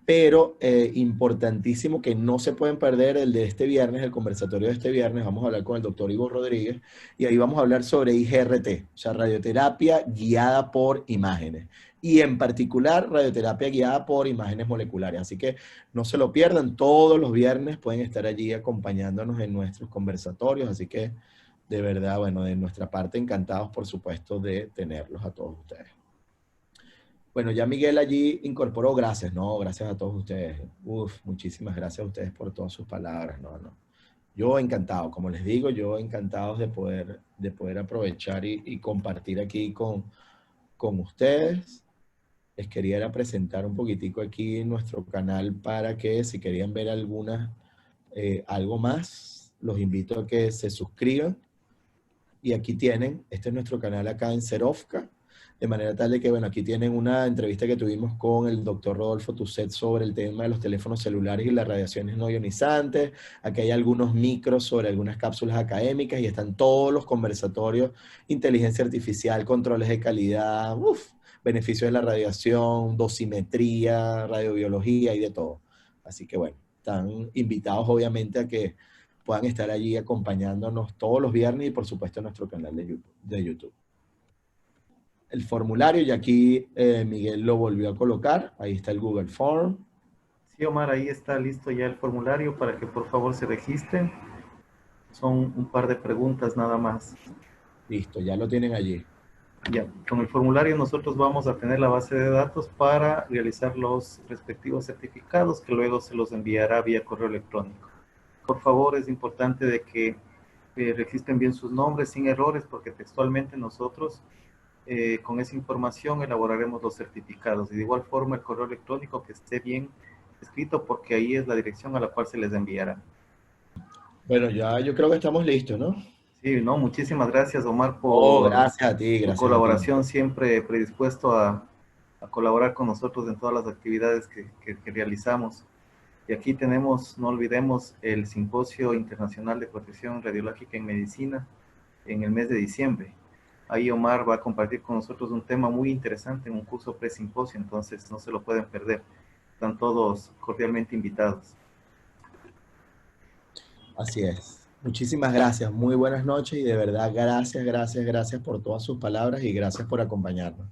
pero importantísimo que no se pueden perder el de este viernes, el conversatorio de este viernes. Vamos a hablar con el doctor Ivo Rodríguez y ahí vamos a hablar sobre IGRT, o sea, radioterapia guiada por imágenes. Y en particular, radioterapia guiada por imágenes moleculares. Así que no se lo pierdan, todos los viernes pueden estar allí acompañándonos en nuestros conversatorios. Así que de verdad, bueno, de nuestra parte, encantados, por supuesto, de tenerlos a todos ustedes. Bueno, ya Miguel allí incorporó, gracias, no, gracias a todos ustedes. Uf, muchísimas gracias a ustedes por todas sus palabras, no, no. Yo encantado, como les digo, yo encantado de poder aprovechar y compartir aquí con ustedes. Les quería presentar un poquitico aquí nuestro canal para que si querían ver algo más, los invito a que se suscriban. Y aquí tienen, este es nuestro canal acá en Serofka, de manera tal de que, bueno, aquí tienen una entrevista que tuvimos con el doctor Rodolfo Tusset sobre el tema de los teléfonos celulares y las radiaciones no ionizantes. Aquí hay algunos micros sobre algunas cápsulas académicas y están todos los conversatorios, inteligencia artificial, controles de calidad, beneficios de la radiación, dosimetría, radiobiología y de todo. Así que, bueno, están invitados obviamente a que puedan estar allí acompañándonos todos los viernes y por supuesto en nuestro canal de YouTube. El formulario, y aquí Miguel lo volvió a colocar, ahí está el Google Form. Sí, Omar, ahí está listo ya el formulario para que por favor se registren. Son un par de preguntas nada más. Listo, ya lo tienen allí. Ya, con el formulario nosotros vamos a tener la base de datos para realizar los respectivos certificados que luego se los enviará vía correo electrónico. Por favor, es importante de que registren bien sus nombres sin errores porque textualmente nosotros con esa información elaboraremos los certificados y de igual forma el correo electrónico que esté bien escrito porque ahí es la dirección a la cual se les enviará. Bueno, ya yo creo que estamos listos, ¿no? Sí, no, muchísimas gracias Omar Gracias a ti, tu gracias a ti. colaboración, siempre predispuesto a colaborar con nosotros en todas las actividades que realizamos. Y aquí tenemos, no olvidemos, el Simposio Internacional de Protección Radiológica en Medicina en el mes de diciembre. Ahí Omar va a compartir con nosotros un tema muy interesante en un curso pre-simposio, entonces no se lo pueden perder. Están todos cordialmente invitados. Así es. Muchísimas gracias, muy buenas noches y de verdad gracias, gracias, gracias por todas sus palabras y gracias por acompañarnos.